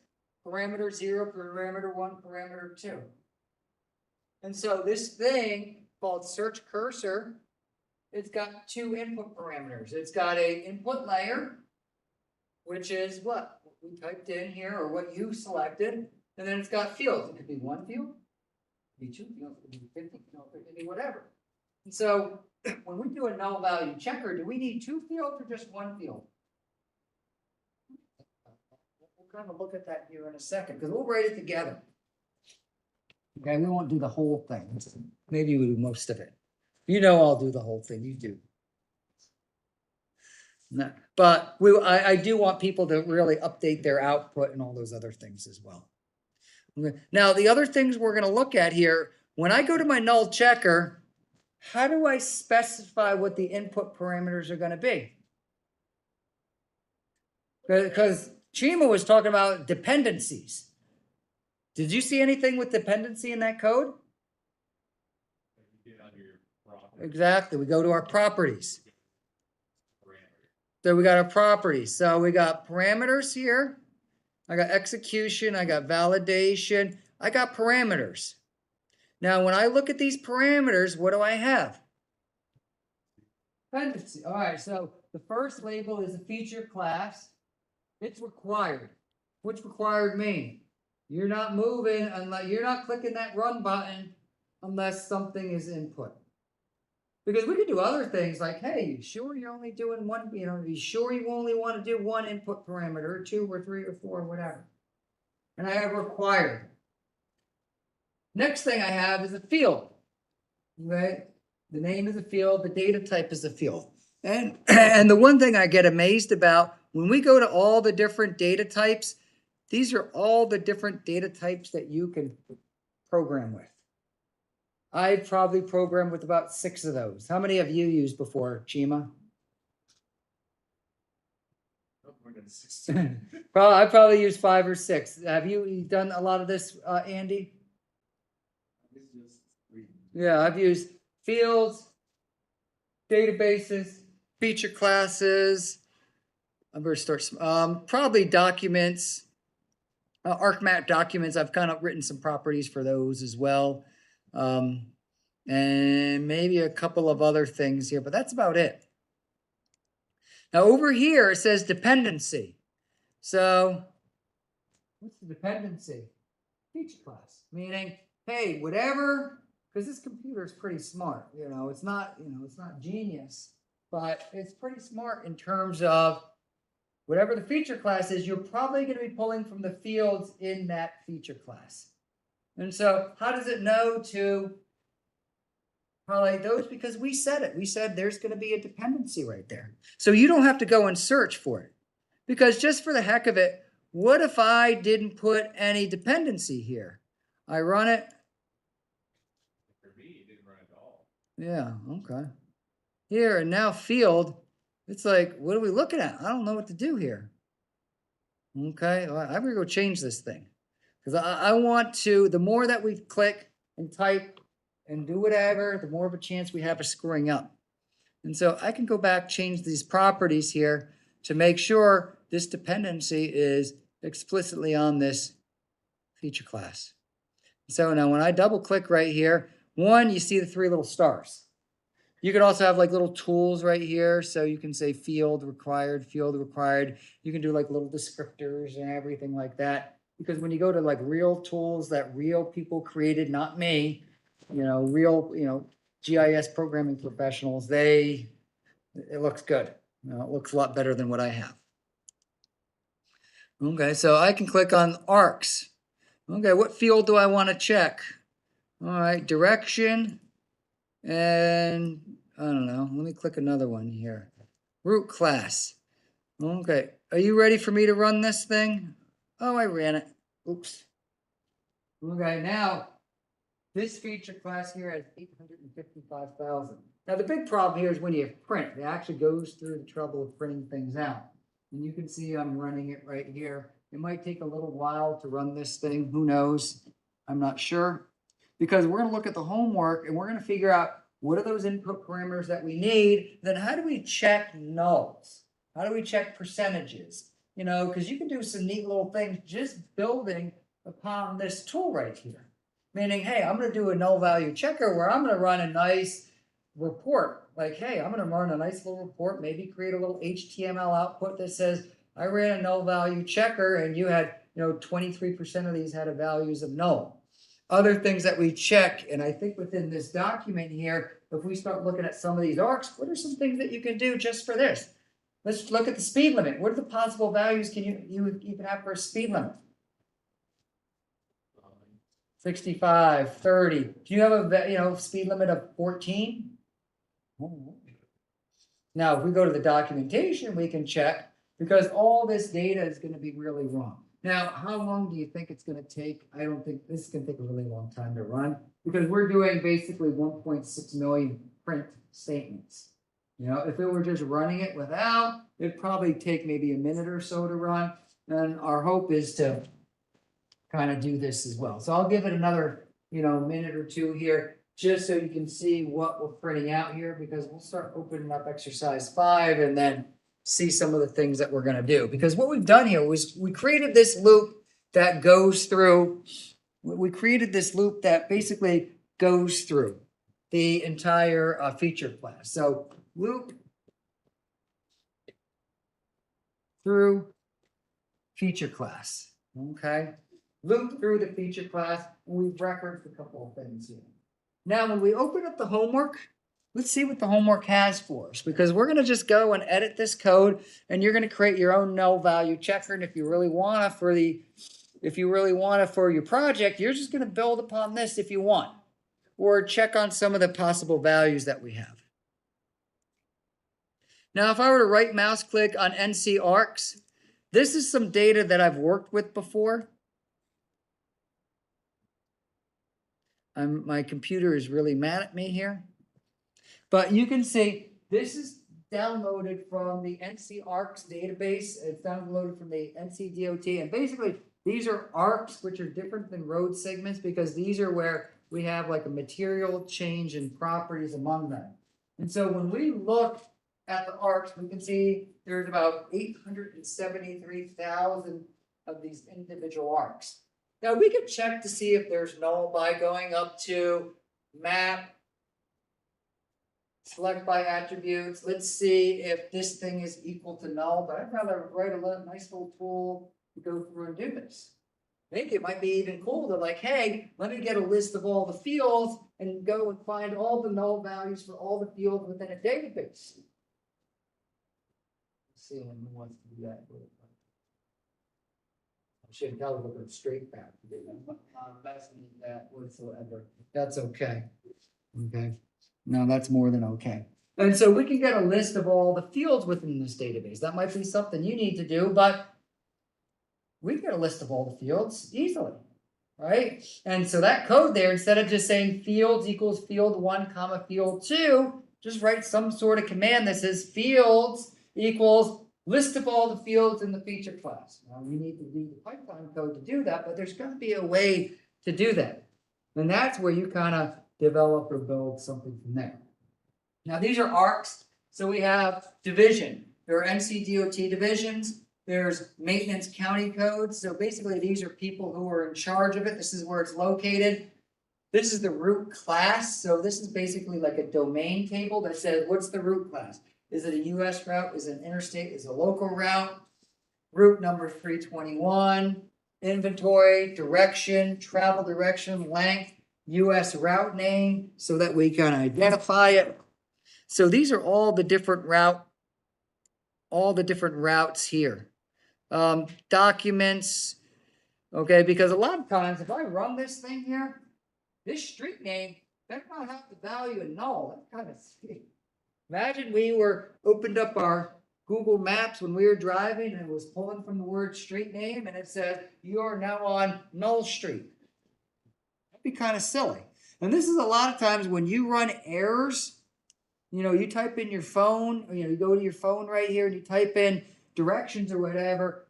parameter 0, parameter 1, parameter 2. And so this thing called search cursor, it's got 2 input parameters. It's got a input layer, which is what we typed in here or what you selected, and then it's got fields. It could be 1 field, it could be 2 fields, it could be 50 fields, it could be whatever. And so when we do a null value checker, do we need 2 fields or just 1 field? We'll kind of look at that here in a second, because we'll write it together. Okay, we won't do the whole thing. Maybe we'll do most of it. You know I'll do the whole thing, you do. No, but I do want people to really update their output and all those other things as well. Okay. Now, the other things we're going to look at here, when I go to my null checker, how do I specify what the input parameters are going to be? Because Chima was talking about dependencies. Did you see anything with dependency in that code? Exactly. We go to our properties. So we got our properties. So we got parameters here. I got execution. I got validation. I got parameters. Now, when I look at these parameters, what do I have? Dependency. All right. So the first label is a feature class. It's required. What's required mean? You're not moving unless you're not clicking that run button unless something is input. Because we could do other things like, hey, you sure you're only doing one, you sure you only want to do 1 input parameter, or 2 or 3 or 4 or whatever. And I have required. Next thing I have is a field. Right? The name is a field, the data type is a field. And the one thing I get amazed about, when we go to all the different data types, these are all the different data types that you can program with. I probably programmed with about 6 of those. How many have you used before, Chima? I probably used 5 or 6. Have you done a lot of this, Andy? Yeah, I've used fields, databases, feature classes. I'm going to start probably documents, ArcMap documents. I've kind of written some properties for those as well. And maybe a couple of other things here, but that's about it. Now over here, it says dependency. So what's the dependency? Feature class, meaning, hey, whatever, because this computer is pretty smart, it's not genius, but it's pretty smart in terms of whatever the feature class is, you're probably going to be pulling from the fields in that feature class. And so how does it know to highlight those? Because we said it. We said there's going to be a dependency right there. So you don't have to go and search for it. Because just for the heck of it, what if I didn't put any dependency here? I run it. For me, it didn't run at all. Yeah, okay. Here and now field, it's like, what are we looking at? I don't know what to do here. Okay, well, I'm gonna go change this thing. Because I want to, the more that we click and type and do whatever, the more of a chance we have of screwing up. And so I can go back, change these properties here to make sure this dependency is explicitly on this feature class. So now when I double click right here, one, you see the 3 little stars. You could also have like little tools right here. So you can say field required. You can do like little descriptors and everything like that. Because when you go to like real tools that real people created, not me, real, GIS programming professionals, it looks good. It looks a lot better than what I have. Okay, so I can click on arcs. Okay, what field do I want to check? All right, direction. And I don't know, let me click another one here. Root class. Okay, are you ready for me to run this thing? Oh, I ran it. Oops. Okay, now this feature class here has 855,000. Now the big problem here is when you print, it actually goes through the trouble of printing things out. And you can see I'm running it right here. It might take a little while to run this thing. Who knows? I'm not sure. Because we're going to look at the homework and we're going to figure out what are those input parameters that we need. Then how do we check nulls? How do we check percentages? Because you can do some neat little things just building upon this tool right here. Meaning, hey, I'm going to do a null value checker where I'm going to run a nice report. Like, hey, I'm going to run a nice little report, maybe create a little HTML output that says, I ran a null value checker and you had, 23% of these had a values of null. Other things that we check, and I think within this document here, if we start looking at some of these arcs, what are some things that you can do just for this? Let's look at the speed limit. What are the possible values can you even have for a speed limit? 65, 30. Do you have a speed limit of 14? Now, if we go to the documentation, we can check because all this data is going to be really wrong. Now, how long do you think it's going to take? I don't think this is going to take a really long time to run because we're doing basically 1.6 million print statements. If we were just running it without, it'd probably take maybe a minute or so to run. And our hope is to kind of do this as well. So I'll give it another, minute or two here, just so you can see what we're printing out here, because we'll start opening up exercise 5 and then see some of the things that we're going to do. Because what we've done here was we created this loop that goes through, we created this loop that basically goes through the entire feature class. So loop through feature class, okay? Loop through the feature class, and we've referenced a couple of things here. Now, when we open up the homework, let's see what the homework has for us, because we're going to just go and edit this code, and you're going to create your own null value checker. And if you really want to for your project, you're just going to build upon this if you want, or check on some of the possible values that we have. Now, if I were to right mouse click on NC Arcs, this is some data that I've worked with before. my computer is really mad at me here. But you can see, this is downloaded from the NC ARCS database. It's downloaded from the NC DOT. And basically, these are ARCs, which are different than road segments, because these are where we have like a material change in properties among them. And so when we look at the ARCs, we can see there's about 873,000 of these individual ARCs. Now, we can check to see if there's null by going up to map, select by attributes. Let's see if this thing is equal to null, but I'd rather write a nice little tool to go through and do this. I think it might be even cool to like, hey, let me get a list of all the fields and go and find all the null values for all the fields within a database. Let's see who wants to do that. I should probably go straight back. Messing that whatsoever. That's okay. Okay. No, that's more than okay. And so we can get a list of all the fields within this database. That might be something you need to do, but we can get a list of all the fields easily, right? And so that code there, instead of just saying fields equals field 1 comma field 2, just write some sort of command that says fields equals list of all the fields in the feature class. Now we need to read the Python code to do that, but there's going to be a way to do that. And that's where you kind of develop or build something from there. Now these are ARCs. So we have division. There are NCDOT divisions. There's maintenance county codes. So basically these are people who are in charge of it. This is where it's located. This is the route class. So this is basically like a domain table that says, what's the route class? Is it a US route? Is it an interstate? Is it a local route? Route number 321, inventory, direction, travel direction, length, US route name, so that we can identify it. So these are all the different routes here. Documents, okay, because a lot of times if I run this thing here, this street name better not have the value in null. That's kind of sick. Imagine we opened up our Google Maps when we were driving and it was pulling from the word street name and it said, you are now on Null Street. That'd be kind of silly. And this is a lot of times when you run errors, you type in your phone, you go to your phone right here and you type in directions or whatever,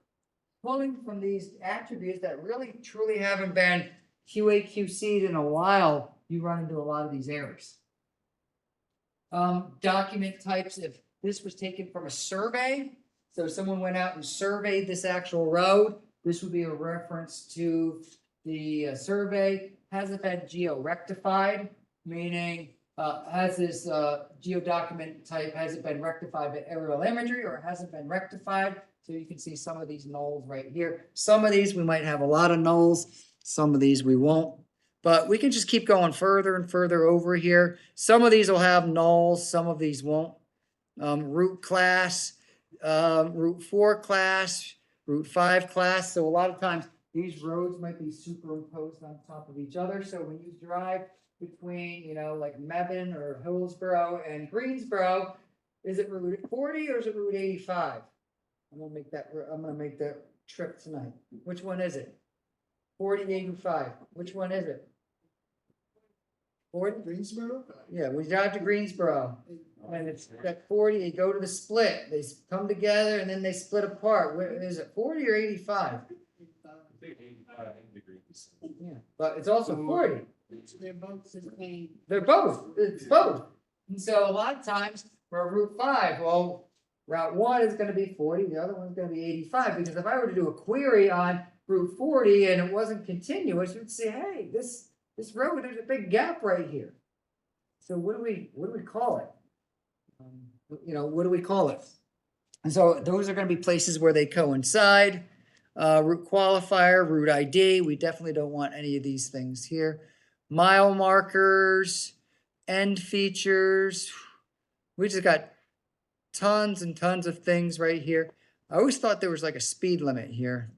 pulling from these attributes that really truly haven't been QA/QC'd in a while, you run into a lot of these errors. Document types, if this was taken from a survey, so someone went out and surveyed this actual road, this would be a reference to the survey. Has it been geo-rectified, meaning has this geodocument type, has it been rectified by aerial imagery or has it been rectified? So you can see some of these nulls right here. Some of these we might have a lot of nulls, some of these we won't. But we can just keep going further and further over here. Some of these will have nulls, some of these won't. Route class, Route 4 class, Route 5 class. So a lot of times these roads might be superimposed on top of each other. So when you drive between, like Mebane or Hillsborough and Greensboro, is it Route 40 or is it Route 85? I'm gonna make that trip tonight. Which one is it? 40, 85. Which one is it? 40? Greensboro? Yeah, we drive to Greensboro. And it's at 40, they go to the split. They come together and then they split apart. Where is it, 40 or 85? I think 85 degrees. Yeah, but it's also 40. They're both the same. They're both. It's both. And so a lot of times for Route 5, well, Route 1 is going to be 40, the other one's going to be 85. Because if I were to do a query on Route 40 and it wasn't continuous, you'd say, hey, this road, there's a big gap right here. So what do we call it? What do we call it? And so those are going to be places where they coincide. Route qualifier, route ID. We definitely don't want any of these things here. Mile markers, end features. We just got tons and tons of things right here. I always thought there was like a speed limit here.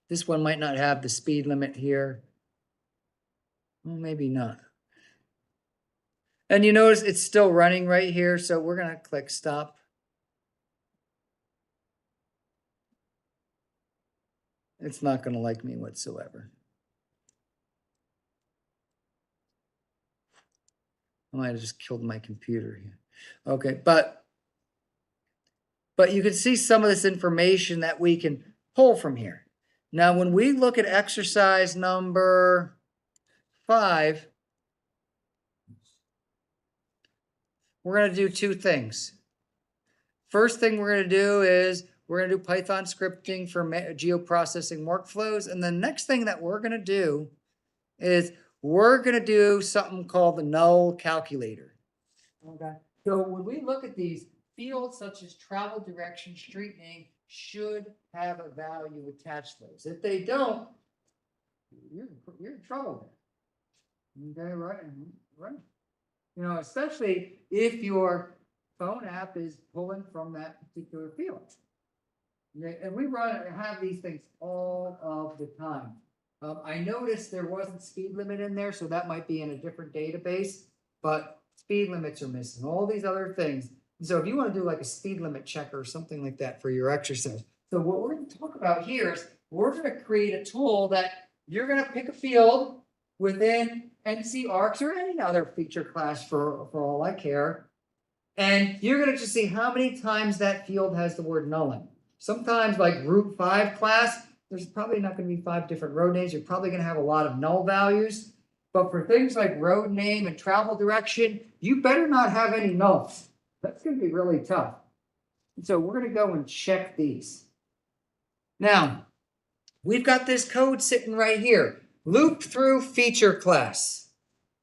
This one might not have the speed limit here. Well, maybe not. And you notice it's still running right here, so we're going to click stop. It's not going to like me whatsoever. I might have just killed my computer here. Okay, but you can see some of this information that we can pull from here. Now, when we look at exercise number 5, we're going to do two things. First thing we're going to do is we're going to do Python scripting for geoprocessing workflows. And the next thing that we're going to do is we're going to do something called the null calculator. Okay. So when we look at these, fields such as travel direction, street name should have a value attached to those. If they don't, you're in trouble there. Okay, right, right. You know, especially if your phone app is pulling from that particular field. Okay, and we have these things all of the time. I noticed there wasn't speed limit in there, so that might be in a different database, but speed limits are missing, all these other things. So if you want to do like a speed limit checker or something like that for your exercise. So what we're going to talk about here is we're going to create a tool that you're going to pick a field within NCArcs or any other feature class for all I care. And you're going to just see how many times that field has the word null in it. Sometimes like Route 5 class, there's probably not going to be 5 different road names. You're probably going to have a lot of null values. But for things like road name and travel direction, you better not have any nulls. That's going to be really tough. And so we're going to go and check these. Now, we've got this code sitting right here. Loop through feature class.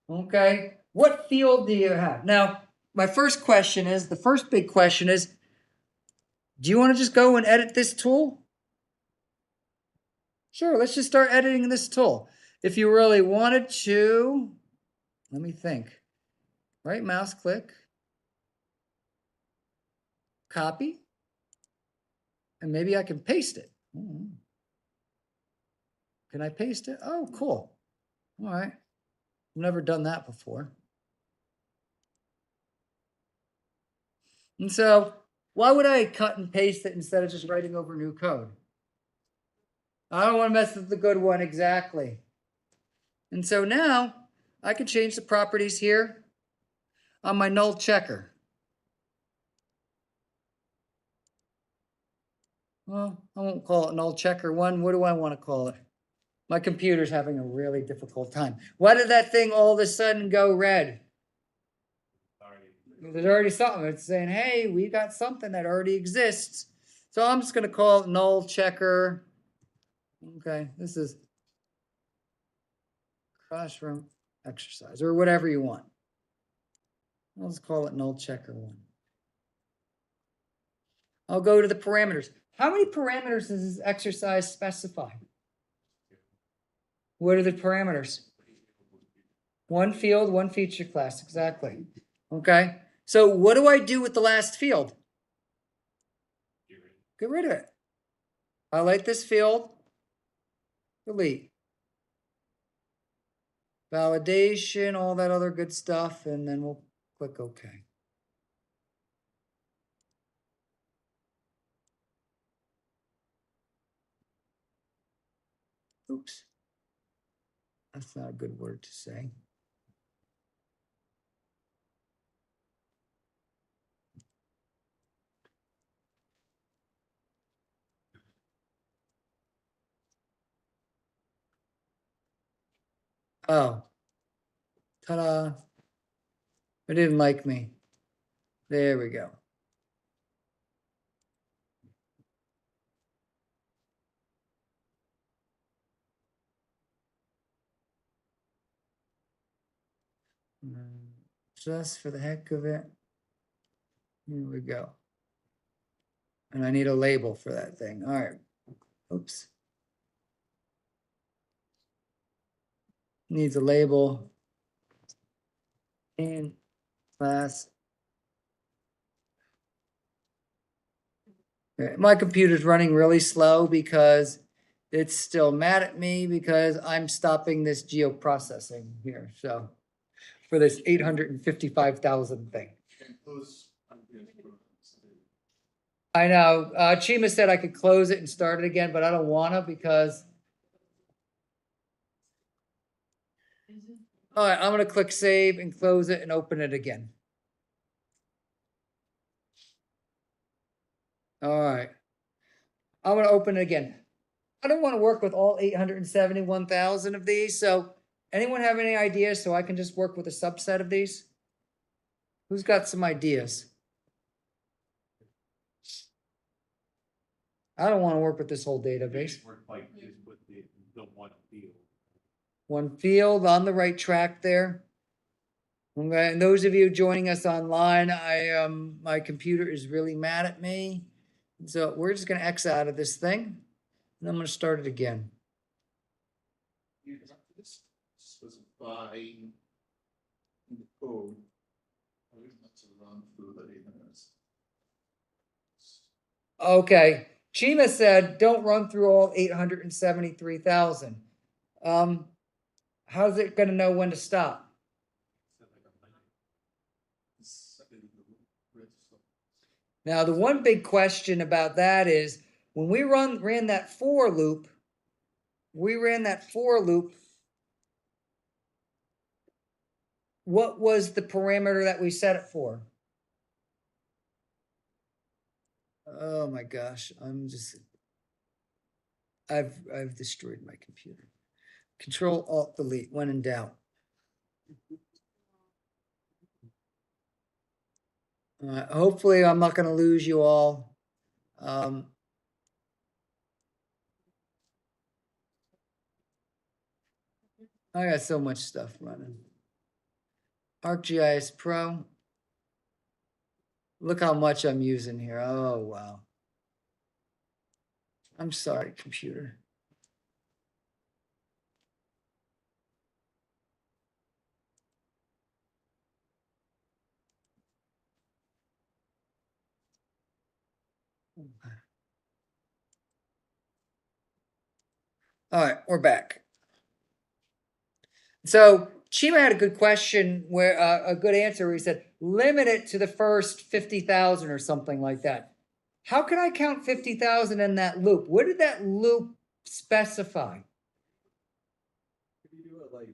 Okay, what field do you have? Now, my first question is, the first big question is, do you want to just go and edit this tool? Sure, let's just start editing this tool. If you really wanted to, let me think. Right mouse click, copy, and maybe I can paste it. Can I paste it? Oh, cool. All right. I've never done that before. And so why would I cut and paste it instead of just writing over new code? I don't want to mess with the good one exactly. And so now I can change the properties here on my null checker. Well, I won't call it null checker 1. What do I want to call it? My computer's having a really difficult time. Why did that thing all of a sudden go red? There's already something. It's saying, hey, we got something that already exists. So I'm just going to call it null checker. Okay, this is classroom exercise or whatever you want. I'll just call it null checker 1. I'll go to the parameters. How many parameters does this exercise specify? What are the parameters? 1 field, 1 feature class, exactly. Okay, so what do I do with the last field? Get rid of it. Highlight this field, delete. Validation, all that other good stuff, and then we'll click OK. Oops. That's not a good word to say. Oh. Ta-da. It didn't like me. There we go. Just for the heck of it. Here we go. And I need a label for that thing. All right. Oops. Needs a label. In class. Okay. My computer's running really slow because it's still mad at me because I'm stopping this geoprocessing here. So for this 855,000 thing. I know. Chima said I could close it and start it again, but I don't want to because All right, I'm gonna click save and close it and open it again. All right. I'm gonna open it again. I don't want to work with all 871,000 of these, so anyone have any ideas so I can just work with a subset of these? Who's got some ideas? I don't want to work with this whole database. Work like just with the one field. One field on the right track there. Okay, and those of you joining us online, my computer is really mad at me. So we're just gonna X out of this thing, and I'm gonna start it again. You have to specify in the code how it's not to run through the database. Okay, Chima said, don't run through all 873,000. How's it gonna know when to stop? Now, the one big question about that is when we ran that for loop, what was the parameter that we set it for? Oh my gosh, I've destroyed my computer. Control Alt Delete when in doubt. Hopefully I'm not gonna lose you all. I got so much stuff running. ArcGIS Pro. Look how much I'm using here. Oh, wow. I'm sorry, computer. All right, we're back. So Chima had a good question where a good answer where he said, limit it to the first 50,000 or something like that. How can I count 50,000 in that loop? What did that loop specify? If you do it like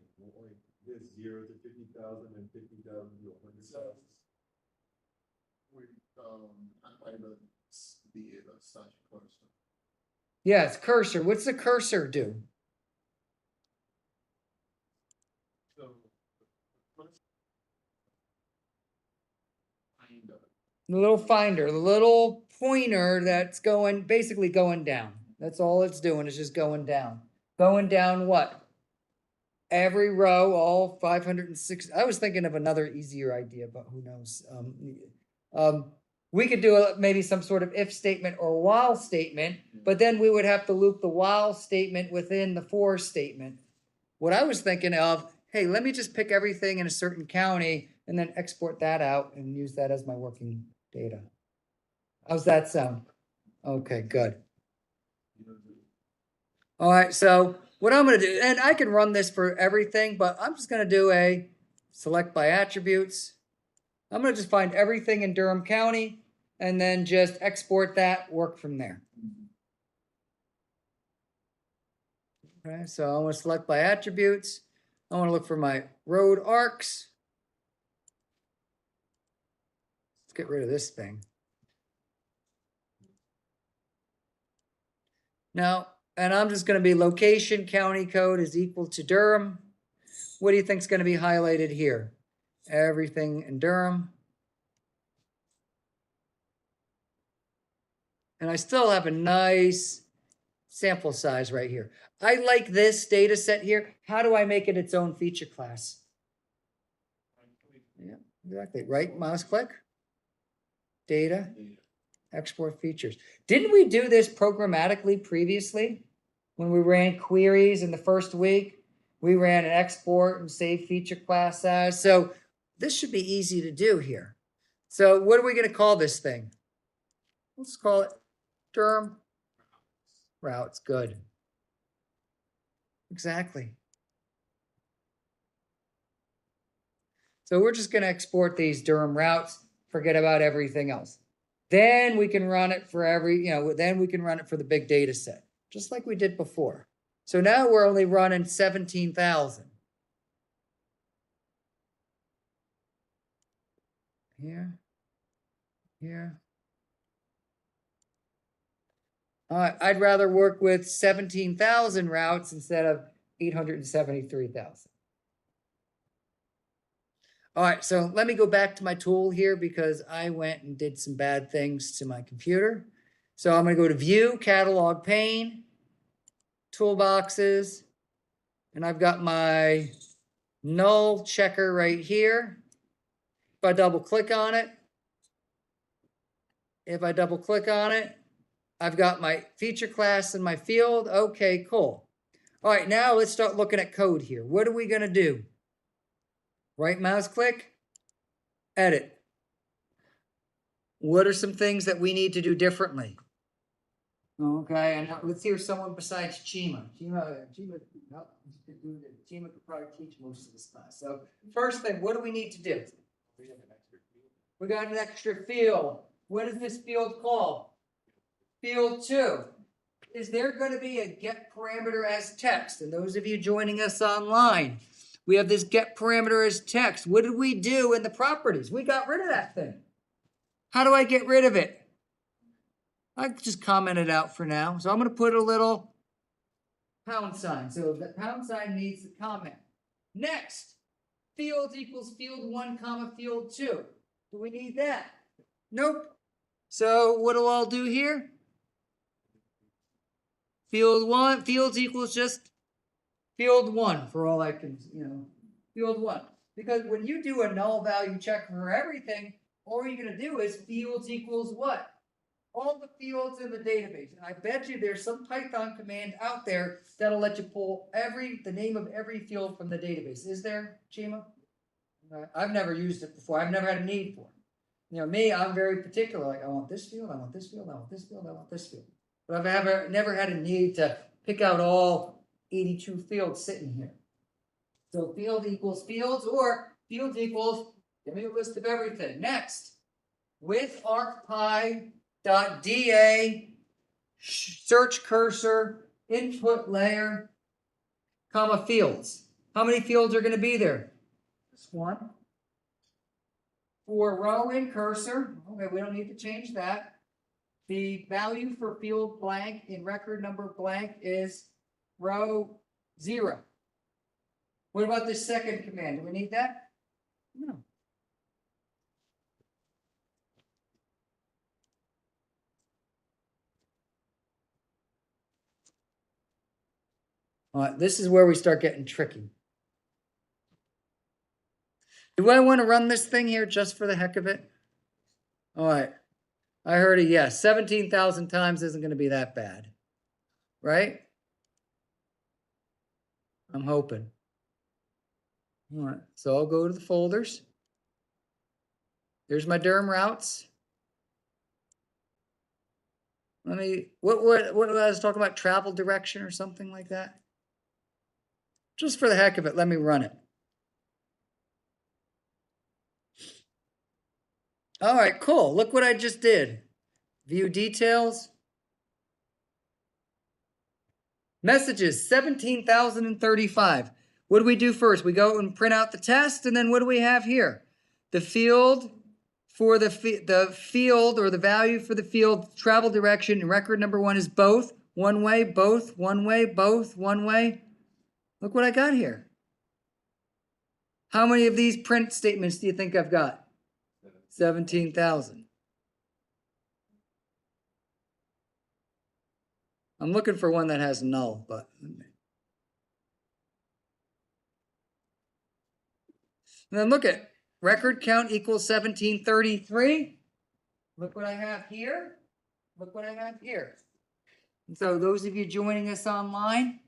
this 0 to 50,000 and 50,000 to 100,000. We apply the slash cursor. Yeah, it's cursor. What's the cursor do? So find The little finder, the little pointer that's basically going down. That's all it's doing is just going down. Going down what? Every row, all 506. I was thinking of another easier idea, but who knows? We could do maybe some sort of if statement or while statement, but then we would have to loop the while statement within the for statement. What I was thinking of, hey, let me just pick everything in a certain county and then export that out and use that as my working data. How's that sound? Okay, good. All right, so what I'm gonna do, and I can run this for everything, but I'm just gonna do a select by attributes. I'm gonna just find everything in Durham County and then just export that, work from there. Okay, so I'm gonna select by attributes. I wanna look for my road arcs. Let's get rid of this thing. Now, and I'm just gonna be location county code is equal to Durham. What do you think is gonna be highlighted here? Everything in Durham. And I still have a nice sample size right here. I like this data set here. How do I make it its own feature class? Yeah, exactly. Right mouse click. Data. Export features. Didn't we do this programmatically previously? When we ran queries in the first week, we ran an export and save feature class as. So this should be easy to do here. So what are we going to call this thing? Let's call it Durham routes. Good. Exactly. So we're just going to export these Durham routes, forget about everything else. Then we can run it for then we can run it for the big data set, just like we did before. So now we're only running 17,000. here, here. I'd rather work with 17,000 routes instead of 873,000. All right, so let me go back to my tool here because I went and did some bad things to my computer. So I'm gonna go to View, Catalog Pane, Toolboxes, and I've got my null checker right here. If I double click on it, I've got my feature class and my field. Okay, cool. All right, now let's start looking at code here. What are we gonna do? Right mouse click, edit. What are some things that we need to do differently? Okay, and let's hear someone besides Chima. Chima could probably teach most of this class. So first thing, what do we need to do? We got an extra field. What is this field called? Field 2. Is there going to be a get parameter as text? And those of you joining us online, we have this get parameter as text. What did we do in the properties? We got rid of that thing. How do I get rid of it? I just comment it out for now. So I'm going to put a little pound sign. So the pound sign needs a comment. Next, field equals field 1 comma field 2. Do we need that? Nope. So what do I'll do here? Field 1, fields equals just field 1 for all I can, field 1. Because when you do a null value check for everything, all you're going to do is fields equals what? All the fields in the database. And I bet you there's some Python command out there that'll let you pull the name of every field from the database. Is there, Chima? I've never used it before. I've never had a need for it. Me, I'm very particular. Like, I want this field, I want this field, I want this field, I want this field. But I've never had a need to pick out all 82 fields sitting here. So field equals fields, or fields equals, give me a list of everything. Next, with arcpy.da, search cursor, input layer, comma fields. How many fields are going to be there? Just one. For row in cursor, okay, we don't need to change that. The value for field blank in record number blank is row 0. What about this second command? Do we need that? No. All right, this is where we start getting tricky. Do I want to run this thing here just for the heck of it? All right. I heard a yes. 17,000 times isn't going to be that bad. Right? I'm hoping. All right. So I'll go to the folders. There's my derm routes. Let me, what I was talking about, travel direction or something like that? Just for the heck of it, let me run it. All right, cool. Look what I just did. View details. Messages, 17,035. What do we do first? We go and print out the test, and then what do we have here? The field for the field, or the value for the field, travel direction, and record number 1 is both. One way, both, one way, both, one way. Look what I got here. How many of these print statements do you think I've got? 17,000. I'm looking for one that has null, but. And then look at record count equals 1733. Look what I have here. Look what I have here. And so those of you joining us online,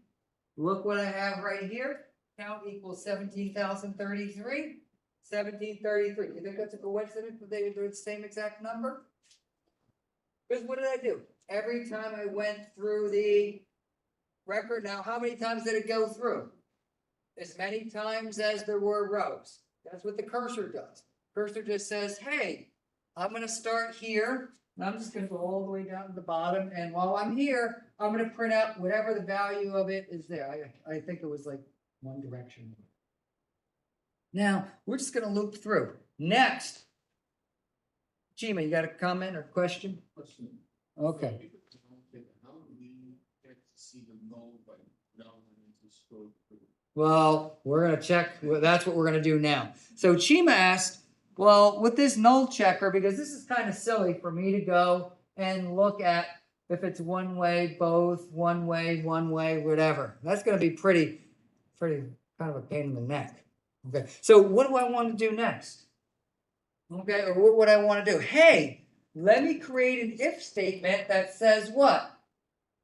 look what I have right here. Count equals 17,033. 1733. You think that's a coincidence that they do the same exact number? Because what did I do? Every time I went through the record, now how many times did it go through? As many times as there were rows. That's what the cursor does. Cursor just says, hey, I'm going to start here, and I'm just going to go all the way down to the bottom, and while I'm here, I'm going to print out whatever the value of it is there. I think it was like one direction. Now, we're just going to loop through. Next, Chima, you got a comment or question? Question. Okay. How do we get to see the null by now into scope? Well, we're gonna check, well, that's what we're gonna do now. So Chima asked, well, with this null checker, because this is kind of silly for me to go and look at if it's one way, both, one way, whatever. That's gonna be pretty kind of a pain in the neck. Okay, so what do I want to do next? Okay, or what would I want to do? Hey, let me create an if statement that says what?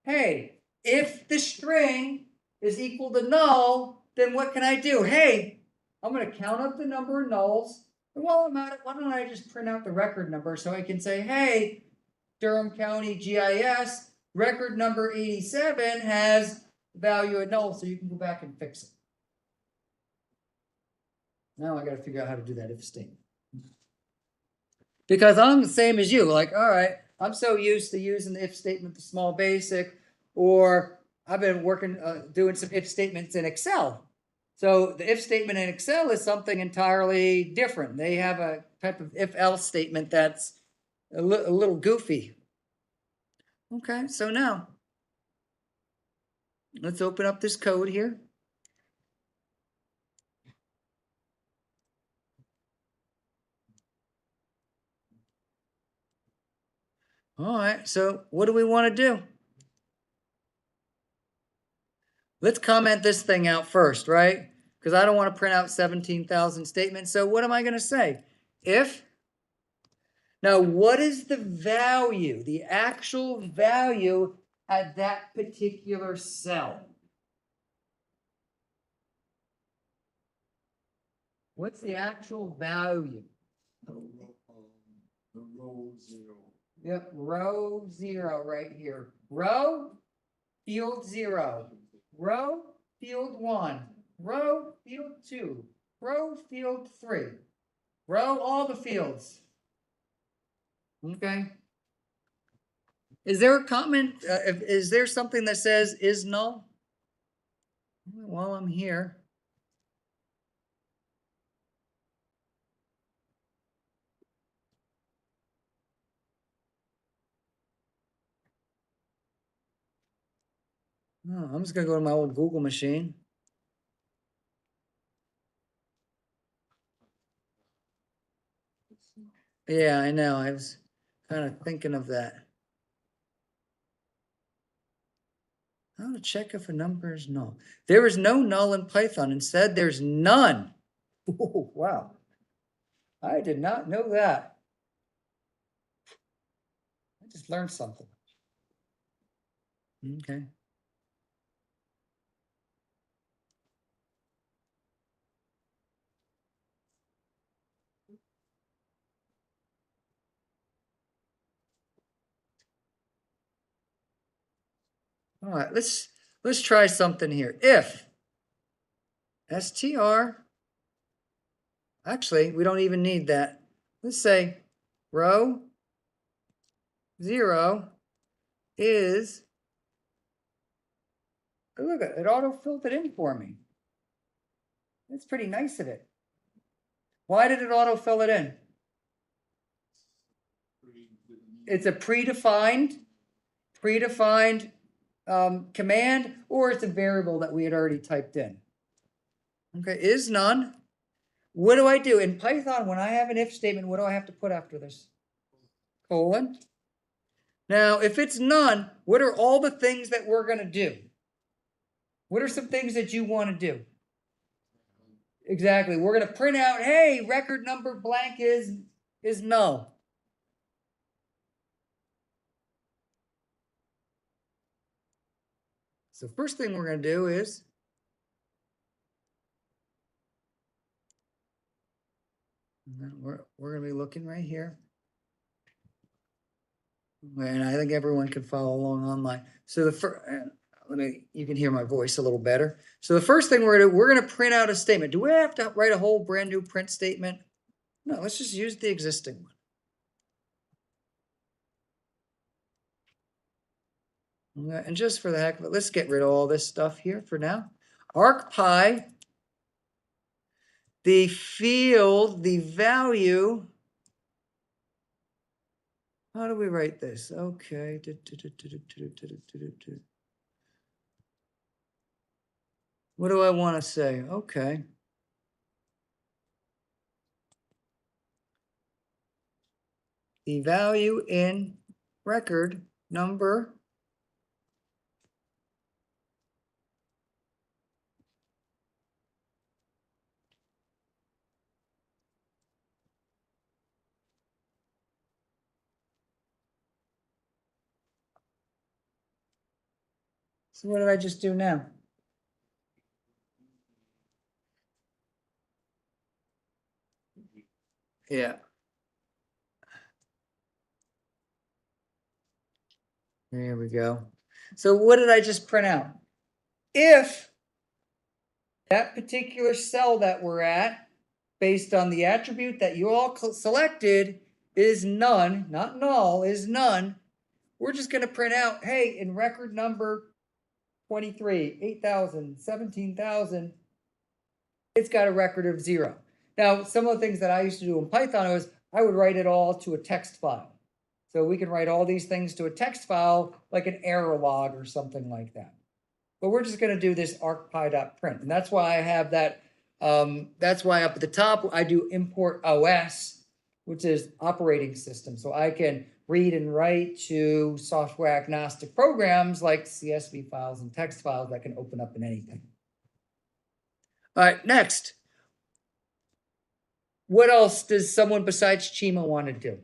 Hey, if the string is equal to null, then what can I do? Hey, I'm going to count up the number of nulls. And while I'm at it, why don't I just print out the record number so I can say, hey, Durham County GIS, record number 87 has value of null, so you can go back and fix it. Now I got to figure out how to do that if statement. Because I'm the same as you, like, all right, I'm so used to using the if statement, the small basic, or I've been working, doing some if statements in Excel. So the if statement in Excel is something entirely different. They have a type of if else statement that's a little goofy. Okay, so now let's open up this code here. All right, so what do we want to do? Let's comment this thing out first, right? Because I don't want to print out 17,000 statements. So what am I going to say? If. Now, what is the value, the actual value at that particular cell? What's the actual value? The row 0. Yep, row 0 right here. Row, field 0. Row, field 1. Row, field 2. Row, field 3. Row, all the fields. Okay. Is there a comment? Is there something that says is null? While I'm here. No, I'm just gonna go to my old Google machine. Yeah, I know. I was kind of thinking of that. How to check if a number is null? There is no null in Python. Instead, there's none. Ooh, wow. I did not know that. I just learned something. Okay. All right, let's try something here. If str, actually, we don't even need that. Let's say row 0 is, look at it, auto-filled it in for me. That's pretty nice of it. Why did it auto-fill it in? It's a predefined command, or it's a variable that we had already typed in. Okay, is none. What do I do? In Python, when I have an if statement, what do I have to put after this? Colon. Now, if it's none, what are all the things that we're going to do? What are some things that you want to do? Exactly. We're going to print out, hey, record number blank is null. So first thing we're going to do is we're going to be looking right here. And I think everyone can follow along online. So the first, you can hear my voice a little better. So the first thing we're going to print out a statement. Do we have to write a whole brand new print statement? No, let's just use the existing one. And just for the heck of it, let's get rid of all this stuff here for now. ArcPy, the field, the value How do we write this? Okay. What do I want to say? Okay. The value in record number So what did I just do now? Yeah. There we go. So what did I just print out? If that particular cell that we're at, based on the attribute that you all selected, is none, not null, is none, we're just going to print out, hey, in record number 23, 8,000, 17,000, it's got a record of 0. Now, some of the things that I used to do in Python was I would write it all to a text file. So we can write all these things to a text file, like an error log or something like that. But we're just going to do this arcpy.print. And that's why I have that. That's why up at the top, I do import OS, which is operating system. So I can read and write to software agnostic programs like CSV files and text files that can open up in anything. All right, next. What else does someone besides Chima want to do?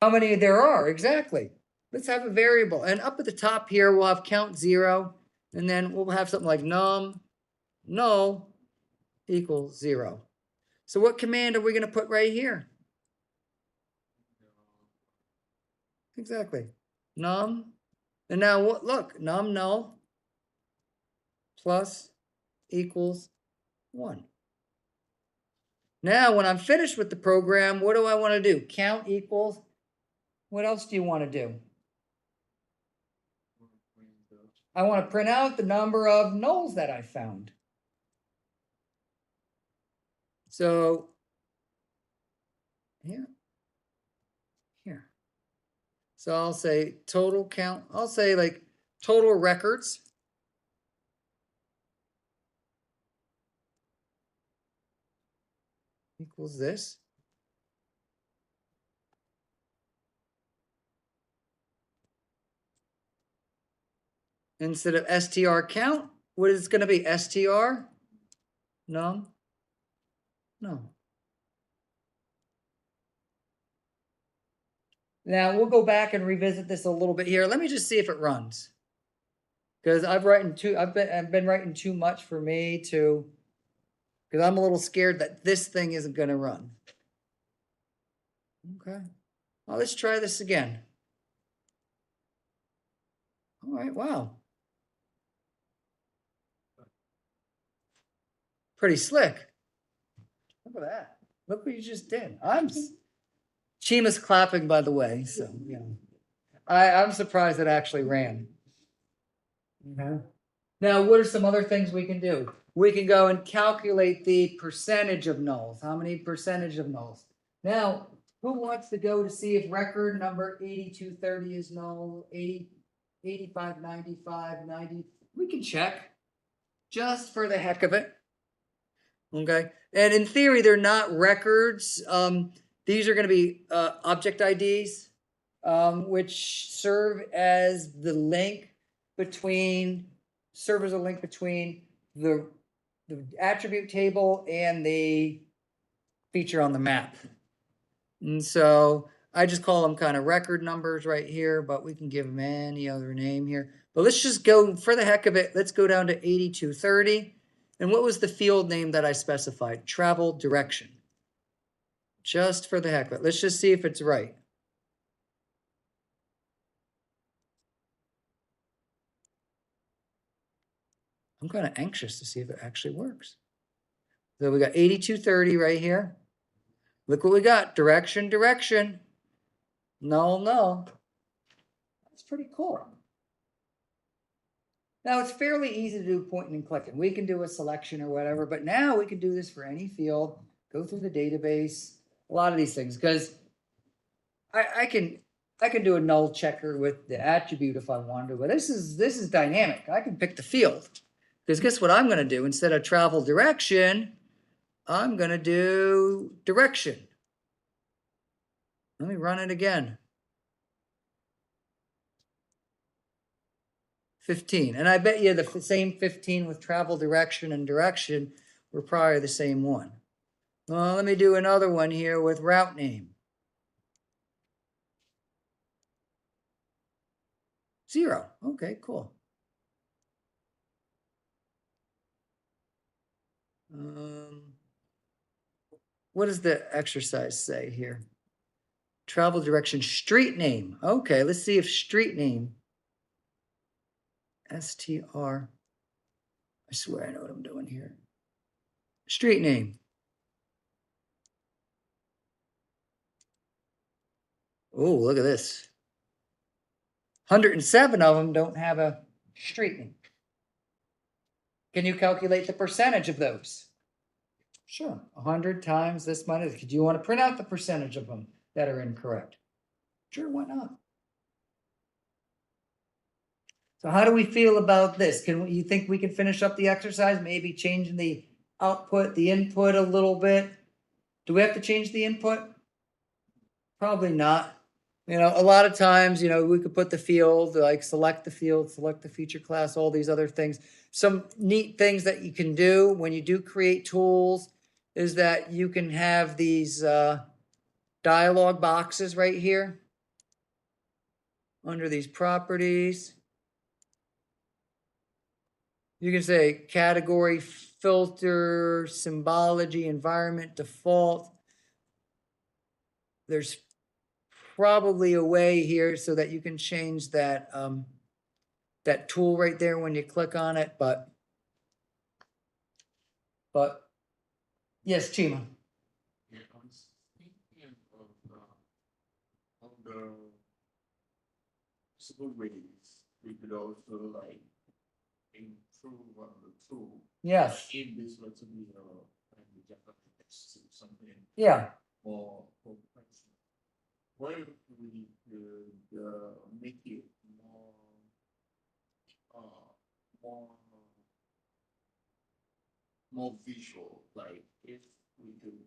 How many there are, exactly. Let's have a variable. And up at the top here, we'll have count 0. And then we'll have something like num null equals 0. So what command are we going to put right here? Exactly. Num. And now look, num null plus equals 1. Now, when I'm finished with the program, what do I want to do? Count equals. What else do you want to do? I want to print out the number of nulls that I found. So here. So I'll say total count. I'll say like total records. Equals this. Instead of str count, what is it going to be? Str num no. Now we'll go back and revisit this a little bit here. Let me just see if it runs, because I've been writing too much for me to, because I'm a little scared that this thing isn't going to run. Okay, well, let's try this again. All right, wow. Pretty slick. Look at that. Look what you just did. Chima's clapping, by the way, so you know. I'm surprised it actually ran. Now, what are some other things we can do? We can go and calculate the percentage of nulls. How many percentage of nulls? Now, who wants to go to see if record number 8230 is null, 80, 85, 95, 90? We can check just for the heck of it. Okay. And in theory, they're not records. These are going to be object IDs, which serve as the link between, serve as a link between the attribute table and the feature on the map. And so I just call them kind of record numbers right here, but we can give them any other name here. But let's just go, for the heck of it, let's go down to 8230. And what was the field name that I specified? Travel direction. Just for the heck of it. Let's just see if it's right. I'm kind of anxious to see if it actually works. So we got 8230 right here. Look what we got. Direction, direction. Null, null. That's pretty cool. Now, it's fairly easy to do pointing and clicking. We can do a selection or whatever, but now we can do this for any field, go through the database, a lot of these things, because I can do a null checker with the attribute if I wanted to, but this is dynamic. I can pick the field. Because guess what I'm gonna do? Instead of travel direction, I'm gonna do direction. Let me run it again. 15, and I bet you the same 15 with travel direction and direction were probably the same one. Well, let me do another one here with route name. 0. Okay, cool. What does the exercise say here? Travel direction, street name. Okay, let's see if street name. STR. I swear I know what I'm doing here. Street name. Oh, look at this. 107 of them don't have a street name. Can you calculate the percentage of those? Sure, 100 times this money. Do you want to print out the percentage of them that are incorrect? Sure, why not? So how do we feel about this? You think we can finish up the exercise? Maybe changing the output, the input a little bit? Do we have to change the input? Probably not. You know, a lot of times, you know, we could put the field, like select the field, select the feature class, all these other things. Some neat things that you can do when you do create tools is that you can have these dialog boxes right here under these properties. You can say category, filter, symbology, environment, default. There's probably a way here so that you can change that that tool right there when you click on it, but yes, Chima. Yeah, I was thinking of the possible ways we could also like improve on the tool. Yes. If this were to be something Yeah. more complex. What if we could make it more more visual, like if we could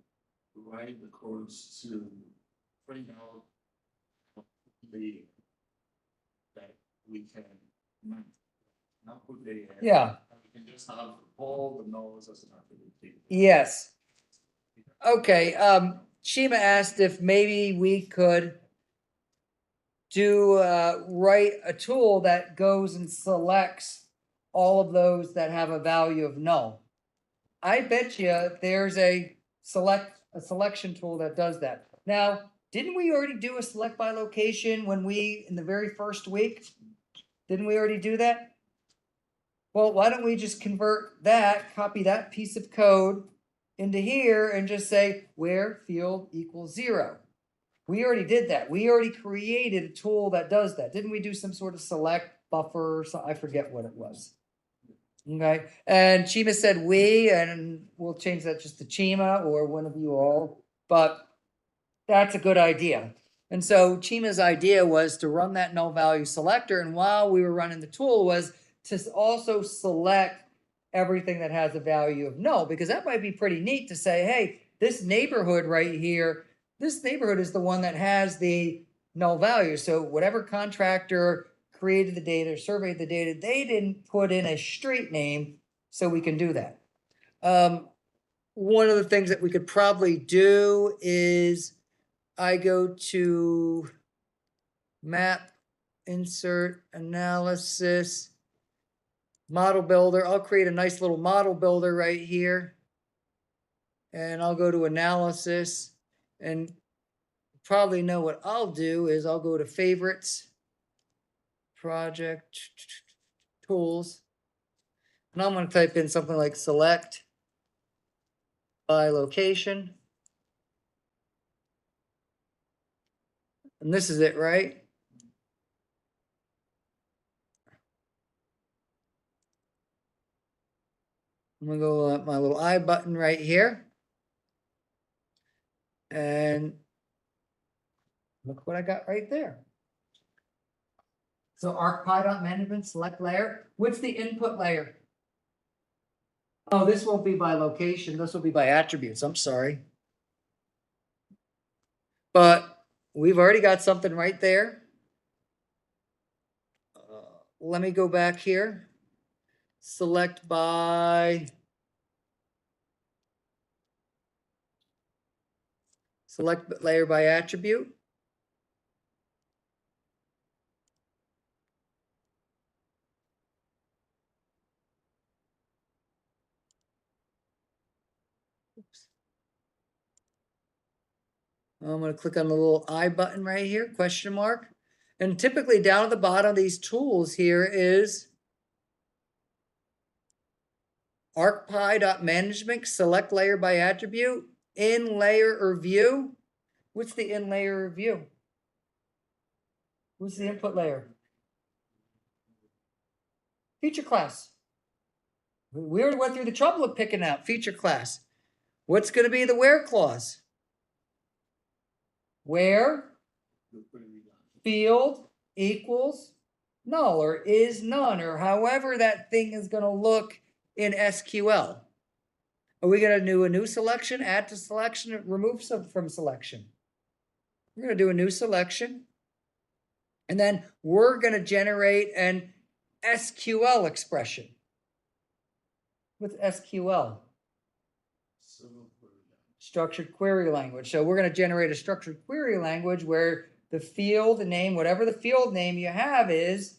write the codes to bring out the that we can not put the Yeah. and we can just have all the nodes as an attribute. Yes. Okay. Shima asked if maybe we could do write a tool that goes and selects all of those that have a value of null. I bet you there's a selection tool that does that. Now, didn't we already do a select by location when we in the very first week? Didn't we already do that? Well, why don't we just convert that, copy that piece of code into here and just say where field equals 0. We already did that. We already created a tool that does that. Didn't we do some sort of select buffer or something? I forget what it was. Okay, and Chima said we, and we'll change that just to Chima or one of you all, but that's a good idea. And so Chima's idea was to run that null value selector, and while we were running the tool was to also select everything that has a value of null, because that might be pretty neat to say, hey, this neighborhood right here, this neighborhood is the one that has the null value. So whatever contractor created the data, surveyed the data, they didn't put in a street name, so we can do that. One of the things that we could probably do is I go to map, insert, analysis, model builder. I'll create a nice little model builder right here. And I'll go to analysis, and probably know what I'll do is I'll go to favorites, project, tools, and I'm going to type in something like select by location. And this is it, right? I'm going to go at my little I button right here. And look what I got right there. So ArcPy.management, select layer. What's the input layer? Oh, this won't be by location. This will be by attributes. I'm sorry. But we've already got something right there. Let me go back here. Select by. Select layer by attribute. Oops. I'm going to click on the little I button right here, question mark. And typically down at the bottom of these tools here is ArcPy.management, select layer by attribute, in layer or view. What's the in layer or view? What's the input layer? Feature class. We already went through the trouble of picking out feature class. What's going to be the where clause? Where field equals null or is none or however that thing is going to look in SQL. Are we going to do a new selection, add to selection, remove some from selection? We're going to do a new selection. And then we're going to generate an SQL expression. What's SQL? Structured query language. So we're going to generate a structured query language where the field name, whatever the field name you have is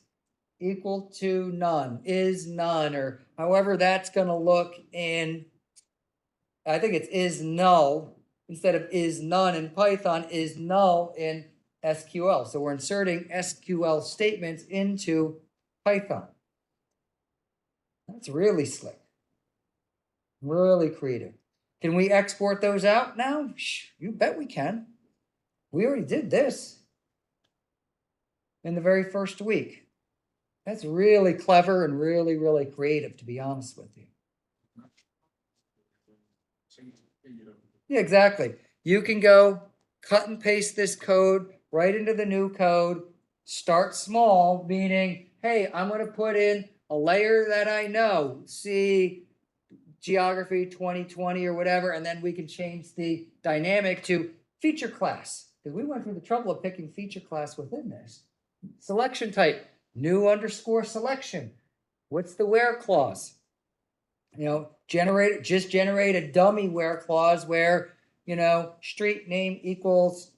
equal to none, is none, or however that's going to look in, I think it's is null instead of is none in Python, is null in SQL. So we're inserting SQL statements into Python. That's really slick. Really creative. Can we export those out now? You bet we can. We already did this in the very first week. That's really clever and really, really creative, to be honest with you. Yeah, exactly. You can go cut and paste this code right into the new code, start small, meaning, hey, I'm going to put in a layer that I know, see geography 2020 or whatever, and then we can change the dynamic to feature class, because we went through the trouble of picking feature class within this. Selection type, new underscore selection. What's the where clause? Just generate a dummy where clause where, street name equals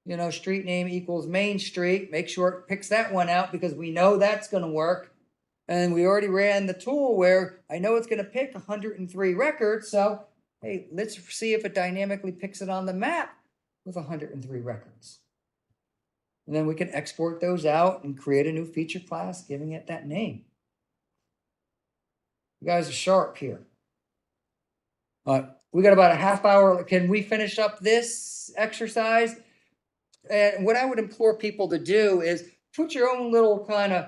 Main Street. Make sure it picks that one out because we know that's going to work. And we already ran the tool where I know it's going to pick 103 records. So, hey, let's see if it dynamically picks it on the map with 103 records. And then we can export those out and create a new feature class, giving it that name. You guys are sharp here. We got about a half hour. Can we finish up this exercise? And what I would implore people to do is put your own little kind of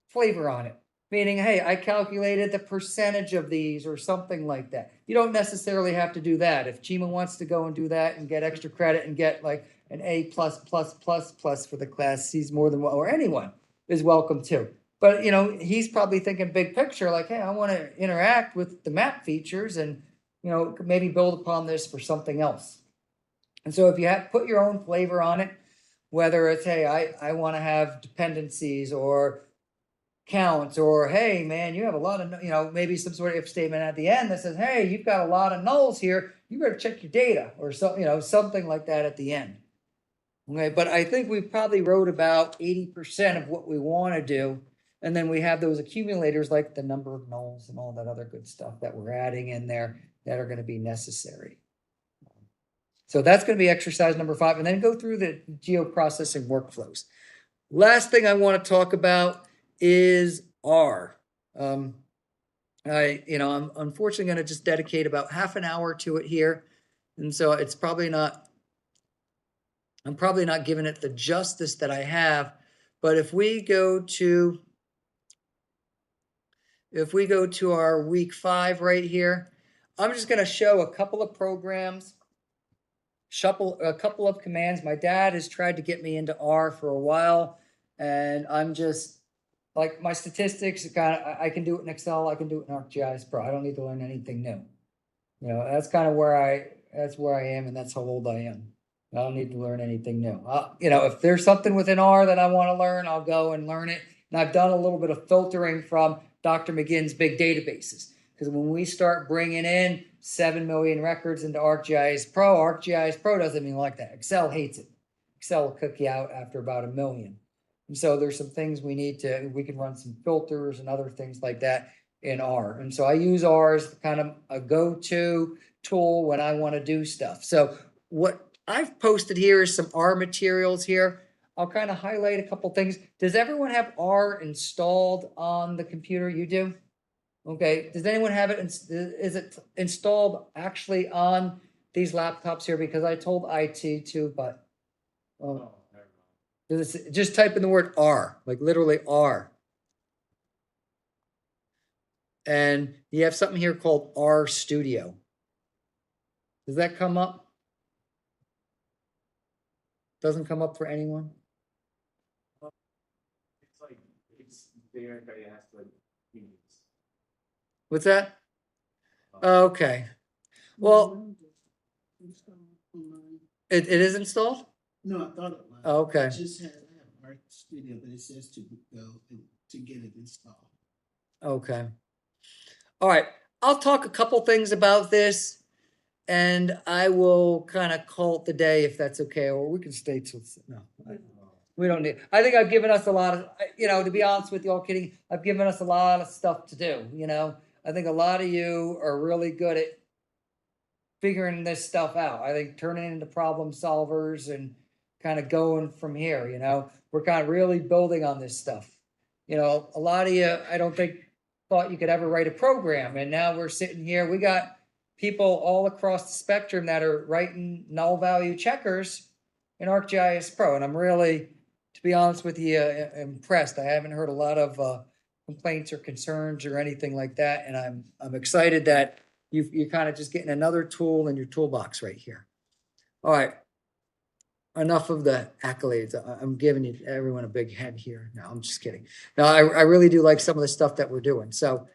flavor on it. Meaning, hey, I calculated the percentage of these or something like that. You don't necessarily have to do that. If Chima wants to go and do that and get extra credit and get like an A++++ for the class, he's more than one, or anyone is welcome too. But, he's probably thinking big picture, like, hey, I want to interact with the map features and, maybe build upon this for something else. And so if you put your own flavor on it, whether it's, hey, I want to have dependencies or counts, or, hey, man, you have a lot of, maybe some sort of if statement at the end that says, hey, you've got a lot of nulls here. You better check your data, or so, something like that at the end. Okay, but I think we probably wrote about 80% of what we want to do. And then we have those accumulators like the number of nulls and all that other good stuff that we're adding in there that are going to be necessary. So that's going to be exercise number 5, and then go through the geoprocessing workflows. Last thing I want to talk about is R. I'm unfortunately going to just dedicate about half an hour to it here. And so I'm probably not giving it the justice that I have, but if we go to our week 5 right here, I'm just gonna show a couple of programs, shuffle a couple of commands. My dad has tried to get me into R for a while, and I'm just like my statistics. I can do it in Excel. I can do it in ArcGIS Pro. I don't need to learn anything new. You know, that's kind of that's where I am, and that's how old I am. I don't need to learn anything new. You know, if there's something within R that I want to learn, I'll go and learn it. And I've done a little bit of filtering from Dr. McGinn's big databases. Because when we start bringing in 7 million records into ArcGIS Pro doesn't even like that. Excel hates it. Excel will cook you out after about 1 million. And so there's some things we can run some filters and other things like that in R. And so I use R as kind of a go-to tool when I want to do stuff. So what I've posted here is some R materials here. I'll kind of highlight a couple things. Does everyone have R installed on the computer? You do? Okay. Does anyone have it? Is it installed actually on these laptops here? Because I told IT to, but Oh, never mind. just type in the word R, like literally R. And you have something here called R Studio. Does that come up? Doesn't come up for anyone? It's like, it's there, but it has to like, use. What's that? Okay. Well, it is installed? No, I thought it was. Oh, okay. I just had Art Studio, but it says to go to get it installed. Okay. All right. I'll talk a couple things about this and I will kind of call it the day if that's okay, or we can stay till, no. We don't need, I think I've given us a lot of, you know, to be honest with you, all kidding, I've given us a lot of stuff to do, you know? I think a lot of you are really good at figuring this stuff out. I think turning into problem solvers and kind of going from here, you know? We're kind of really building on this stuff. You know, a lot of you, I don't think thought you could ever write a program, and now we're sitting here, we got people all across the spectrum that are writing null value checkers in ArcGIS Pro, and I'm really, to be honest with you, impressed. I haven't heard a lot of complaints or concerns or anything like that, and I'm excited that you're kind of just getting another tool in your toolbox right here. All right, enough of the accolades. I'm giving you everyone a big head here. No, I'm just kidding. No, I really do like some of the stuff that we're doing. So.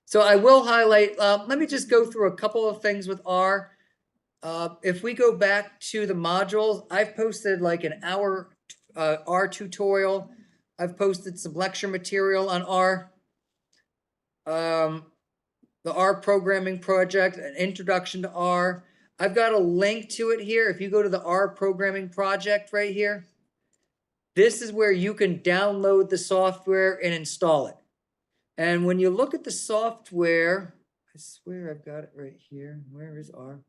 So I will highlight, let me just go through a couple of things with R. If we go back to the modules, I've posted like an hour R tutorial. I've posted some lecture material on R. The R programming project, an introduction to R. I've got a link to it here. If you go to the R programming project right here, this is where you can download the software and install it. And when you look at the software, I swear I've got it right here. Where is R?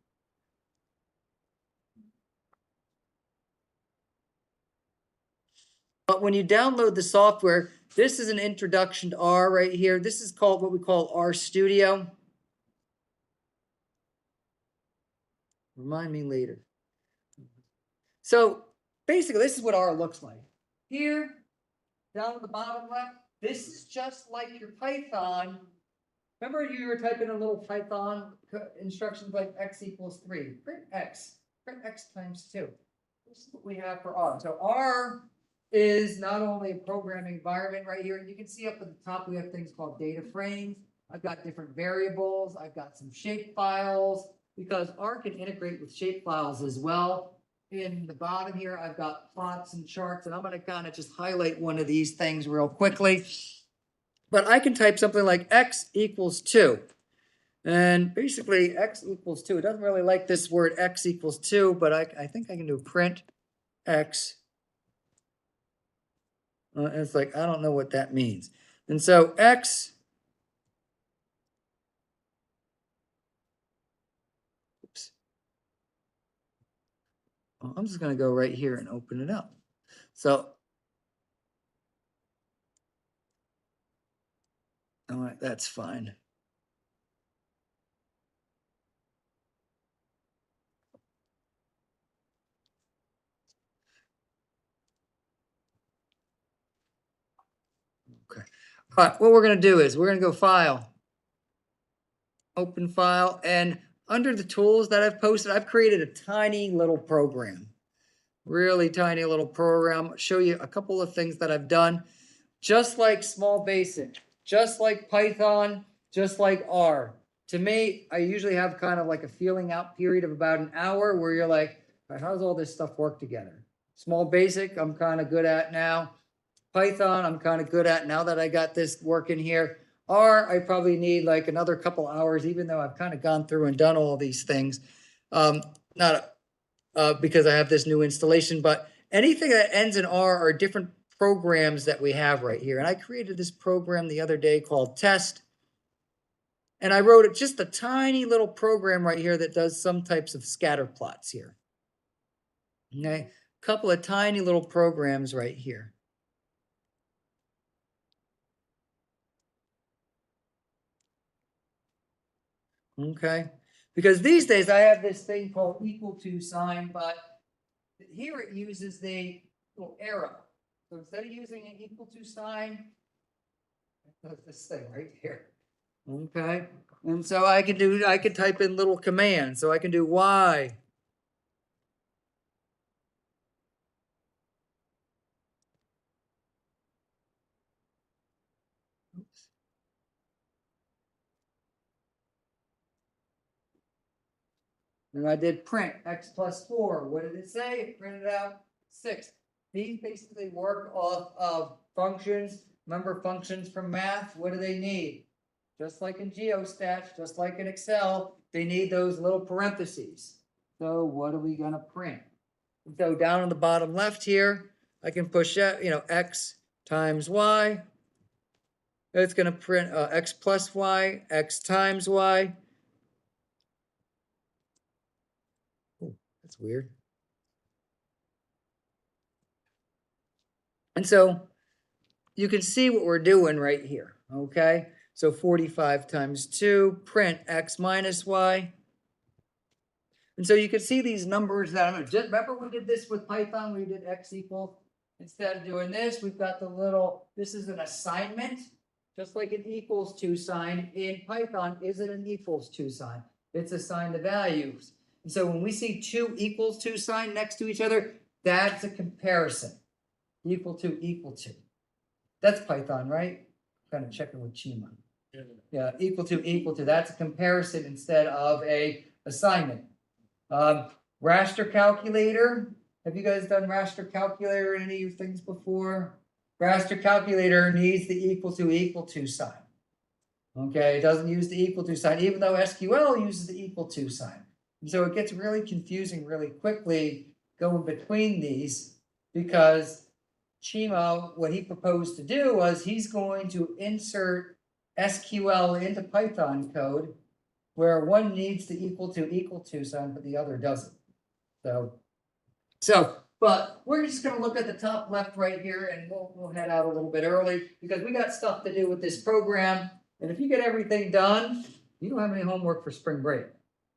But when you download the software, this is an introduction to R right here. This is called what we call R Studio. Remind me later. So basically, this is what R looks like. Here, down at the bottom left, this is just like your Python. Remember you were typing a little Python instructions like x equals 3. Print x times 2. This is what we have for R. So R is not only a programming environment right here. You can see up at the top we have things called data frames. I've got different variables. I've got some shape files because R can integrate with shape files as well. In the bottom here, I've got plots and charts, and I'm going to kind of just highlight one of these things real quickly. But I can type something like x equals 2. And basically, x equals 2. It doesn't really like this word x equals 2, but I think I can do print x. And it's like, I don't know what that means. And so x. Oops. Well, I'm just going to go right here and open it up. So. All right, that's fine. But what we're gonna do is, we're gonna go File, Open File, and under the tools that I've posted, I've created a tiny little program. Really tiny little program. Show you a couple of things that I've done. Just like Small Basic, just like Python, just like R. To me, I usually have kind of like a feeling out period of about an hour where you're like, "All right, how does all this stuff work together?" Small Basic, I'm kind of good at now. Python, I'm kind of good at now that I got this working here. R, I probably need like another couple hours, even though I've kind of gone through and done all these things. Not because I have this new installation, but anything that ends in R are different programs that we have right here. And I created this program the other day called Test. And I wrote it just a tiny little program right here that does some types of scatter plots here. Okay, a couple of tiny little programs right here. Okay, because these days I have this thing called equal to sign, but here it uses the little arrow. So instead of using an equal to sign, it does this thing right here. Okay, and so I could type in little commands. So I can do Y. And I did print X plus 4. What did it say? It printed out 6. These basically work off of functions. Remember functions from math? What do they need? Just like in GeoStats, just like in Excel, they need those little parentheses. So what are we going to print? So down on the bottom left here, I can push that, X times Y. It's going to print X plus Y, X times Y. Oh, that's weird. And so you can see what we're doing right here, okay? So 45 times 2, print X minus Y. And so you can see these numbers that remember we did this with Python, we did X equal. Instead of doing this, we've got the little, this is an assignment, just like an equals to sign in Python. Is it an equals to sign? It's assigned the values. And so when we see two equals to sign next to each other, that's a comparison. Equal to. That's Python, right? Kind of checking with Chima. Yeah, equal to. That's a comparison instead of a assignment. Raster calculator. Have you guys done raster calculator in any of your things before? Raster calculator needs the equal to sign. Okay, it doesn't use the equal to sign, even though SQL uses the equal to sign. And so it gets really confusing really quickly going between these, because Chima, what he proposed to do was he's going to insert SQL into Python code where one needs the equal to sign, but the other doesn't. But we're just going to look at the top left right here, and we'll head out a little bit early because we got stuff to do with this program. And if you get everything done, you don't have any homework for spring break.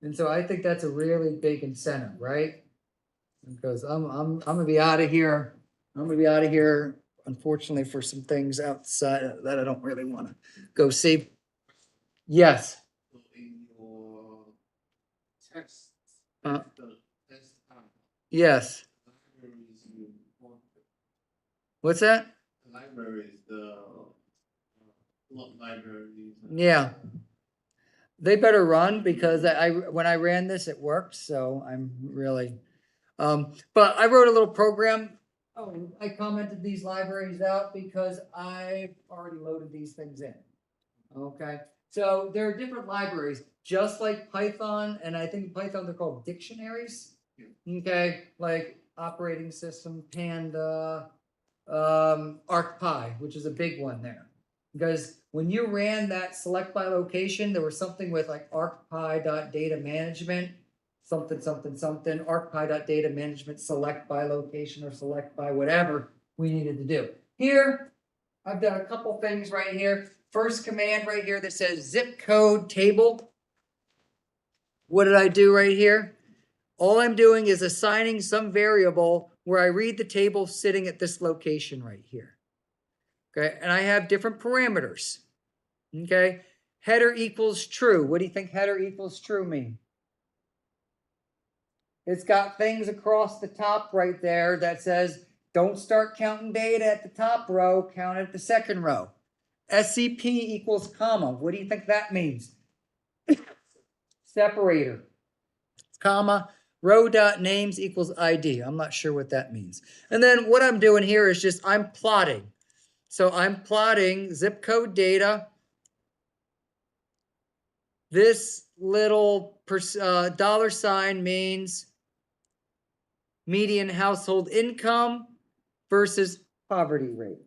And so I think that's a really big incentive, right? Because I'm gonna be out of here. I'm gonna be out of here, unfortunately, for some things outside that I don't really want to go see. Yes. So in your text, Uh, the test Yes. libraries you want, What's that? the libraries, the lot libraries. Yeah. They better run because when I ran this, it worked. So I'm really, but I wrote a little program. Oh, I commented these libraries out because I've already loaded these things in. Okay. So there are different libraries, just like Python, and I think Python they're called dictionaries. Okay, like operating system, Panda, ArcPy, which is a big one there. Because when you ran that select by location, there was something with like arcpy.data management, something, arcpy.data management, select by location or select by whatever we needed to do. Here, I've done a couple things right here. First command right here that says zip code table. What did I do right here? All I'm doing is assigning some variable where I read the table sitting at this location right here. Okay, and I have different parameters. Okay, header equals true. What do you think header equals true mean? It's got things across the top right there that says, don't start counting data at the top row, count at the second row. SCP equals comma. What do you think that means? Separator. Comma, row dot names equals ID. I'm not sure what that means. And then what I'm doing here is just, I'm plotting. So I'm plotting zip code data. This little dollar sign means median household income versus poverty rate.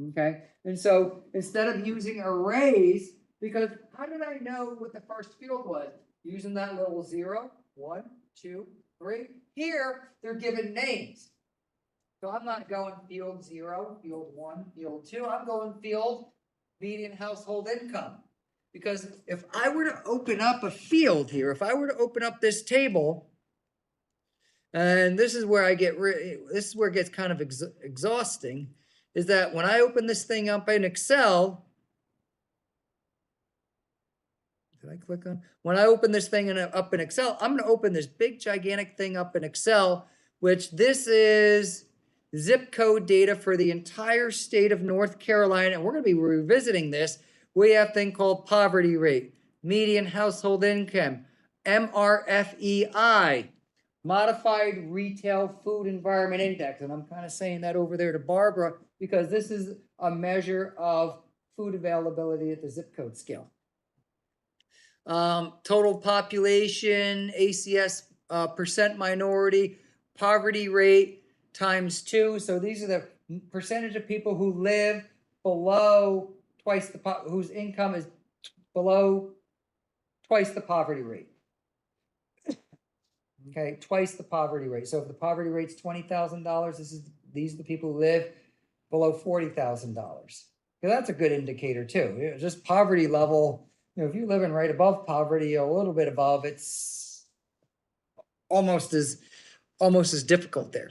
Okay, and so instead of using arrays, because how did I know what the first field was? Using that little 0, 1, 2, 3. Here, they're given names. So I'm not going field 0, field 1, field 2. I'm going field median household income. Because if I were to open up a field here, if I were to open up this table, and this is where I get this is where it gets kind of exhausting, is that when I open this thing up in Excel, did I click on? When I open this thing up in Excel, I'm going to open this big gigantic thing up in Excel, which this is zip code data for the entire state of North Carolina, and we're going to be revisiting this. We have a thing called poverty rate, median household income, MRFEI, Modified Retail Food Environment Index. And I'm kind of saying that over there to Barbara because this is a measure of food availability at the zip code scale. Total population, ACS percent minority, poverty rate times 2. So these are the percentage of people who live below twice the, whose income is below twice the poverty rate. Okay, twice the poverty rate. So if the poverty rate's $20,000, these are the people who live below $40,000. That's a good indicator too. Just poverty level. If you're living right above poverty, a little bit above, it's almost as difficult there.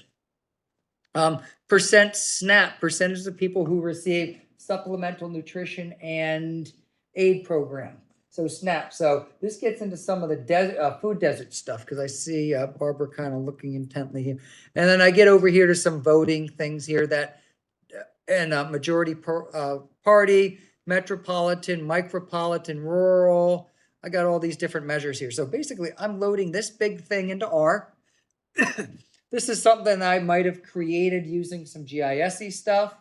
Percent SNAP, percentage of people who receive supplemental nutrition and aid program. So SNAP. So this gets into some of the food desert stuff because I see Barbara kind of looking intently here. And then I get over here to some voting things here that, and majority party, metropolitan, micropolitan, rural. I got all these different measures here. So basically I'm loading this big thing into R. This is something I might have created using some GIS-y stuff.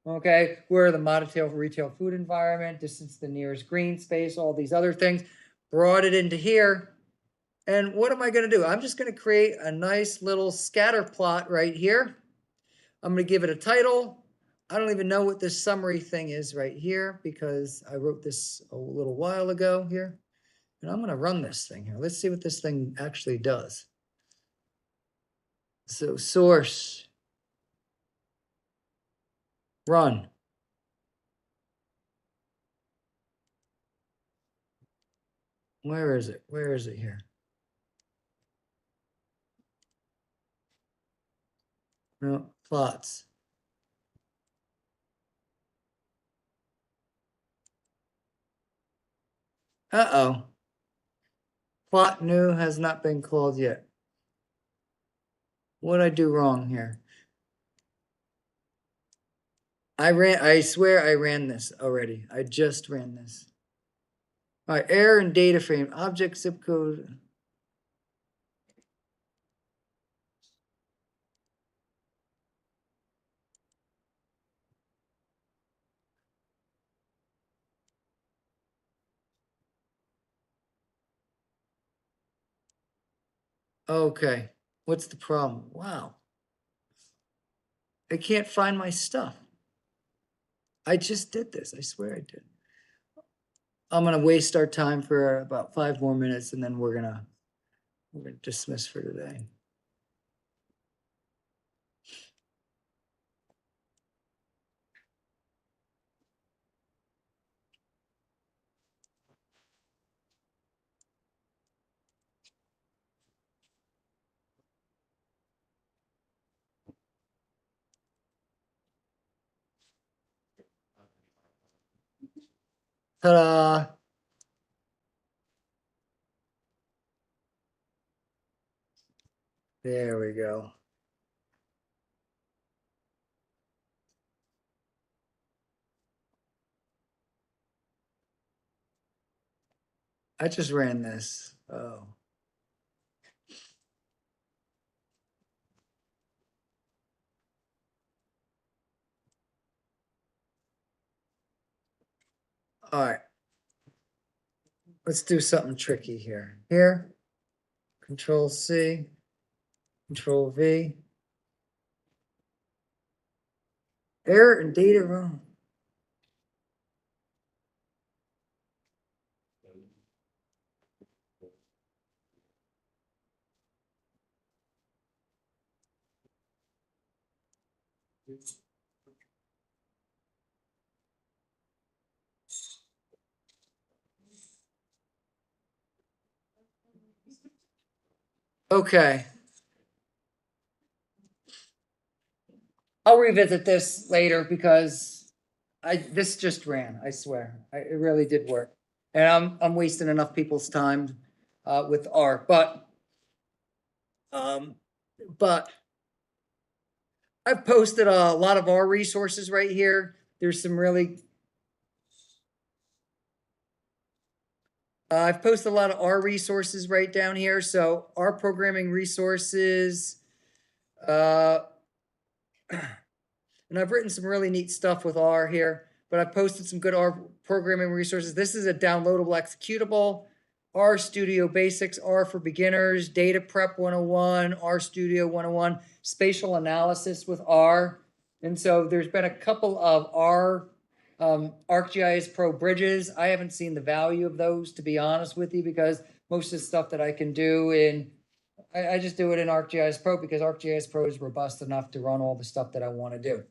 Okay, where the Monotale retail food environment, distance to the nearest green space, all these other things, brought it into here. And what am I going to do? I'm just going to create a nice little scatter plot right here. I'm going to give it a title. I don't even know what this summary thing is right here because I wrote this a little while ago here. And I'm going to run this thing here. Let's see what this thing actually does. So source, run. Where is it? Where is it here? No, plots. Uh-oh. Plot new has not been called yet. What did I do wrong here? I swear I ran this already. I just ran this. All right, error in data frame, object zip code. Okay, what's the problem? Wow. I can't find my stuff. I just did this. I swear I did. I'm gonna waste our time for about 5 more minutes and then we're gonna dismiss for today. Ta-da. There we go. I just ran this. Oh. All right. Let's do something tricky here. Here, Control C, Control V. Error and data wrong. Okay. I'll revisit this later because this just ran, I swear. It really did work. And I'm wasting enough people's time with R, but I've posted a lot of our resources right here. There's some really I've posted a lot of our resources right down here. So our programming resources, and I've written some really neat stuff with R here, but I've posted some good R programming resources. This is a downloadable executable. R Studio Basics, R for Beginners, Data Prep 101, R Studio 101, Spatial Analysis with R. And so there's been a couple of R ArcGIS Pro bridges. I haven't seen the value of those, to be honest with you, because most of the stuff that I can do I just do it in ArcGIS Pro because ArcGIS Pro is robust enough to run all the stuff that I want to do.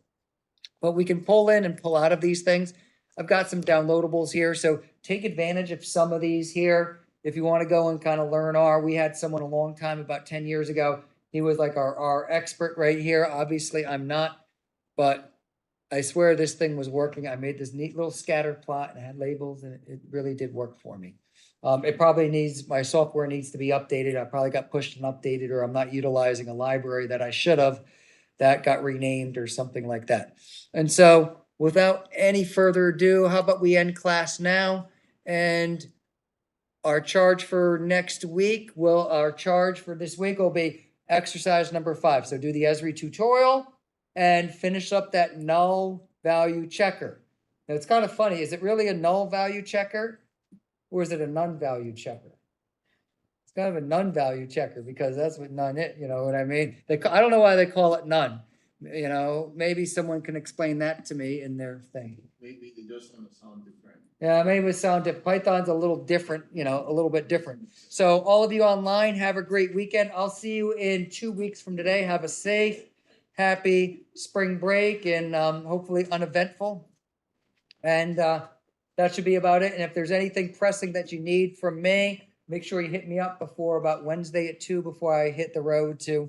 But we can pull in and pull out of these things. I've got some downloadables here, so take advantage of some of these here. If you want to go and kind of learn R, we had someone a long time, about 10 years ago. He was like our expert right here. Obviously, I'm not, but I swear this thing was working. I made this neat little scatter plot and it had labels and it really did work for me. It probably needs, my software needs to be updated. I probably got pushed and updated, or I'm not utilizing a library that I should have that got renamed or something like that. And so without any further ado, how about we end class now? And our charge for next week our charge for this week will be exercise number 5. So do the Esri tutorial and finish up that null value checker. Now it's kind of funny. Is it really a null value checker or is it a none value checker? It's kind of a none value checker because that's what none is, you know what I mean? I don't know why they call it none. You know, maybe someone can explain that to me in their thing. Maybe they just want to sound different. Yeah, maybe it sound different. Python's a little different, you know, a little bit different. So all of you online, have a great weekend. I'll see you in 2 weeks from today. Have a safe, happy spring break and hopefully uneventful. And that should be about it. And if there's anything pressing that you need from me, make sure you hit me up before about Wednesday at 2 before I hit the road to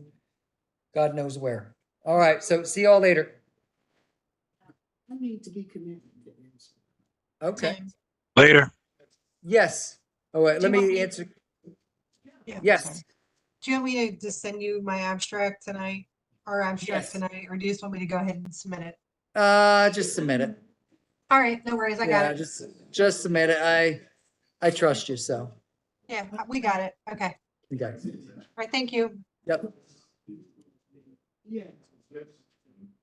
God knows where. All right, so see y'all later. I need to be connected to answer. Okay. Later. Yes. Oh, wait, let Do you want me me- answer. Yeah, Yes. sorry. Do you want me to just send you my abstract tonight, or abstract Yes. tonight, or do you just want me to go ahead and submit it? Just submit it. All right, no worries, I got it. Just submit it. I trust you, so Yeah, we got it. Okay. you guys. All right, thank you. Yep. Yeah.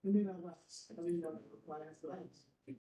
And then I last, I mean, last class.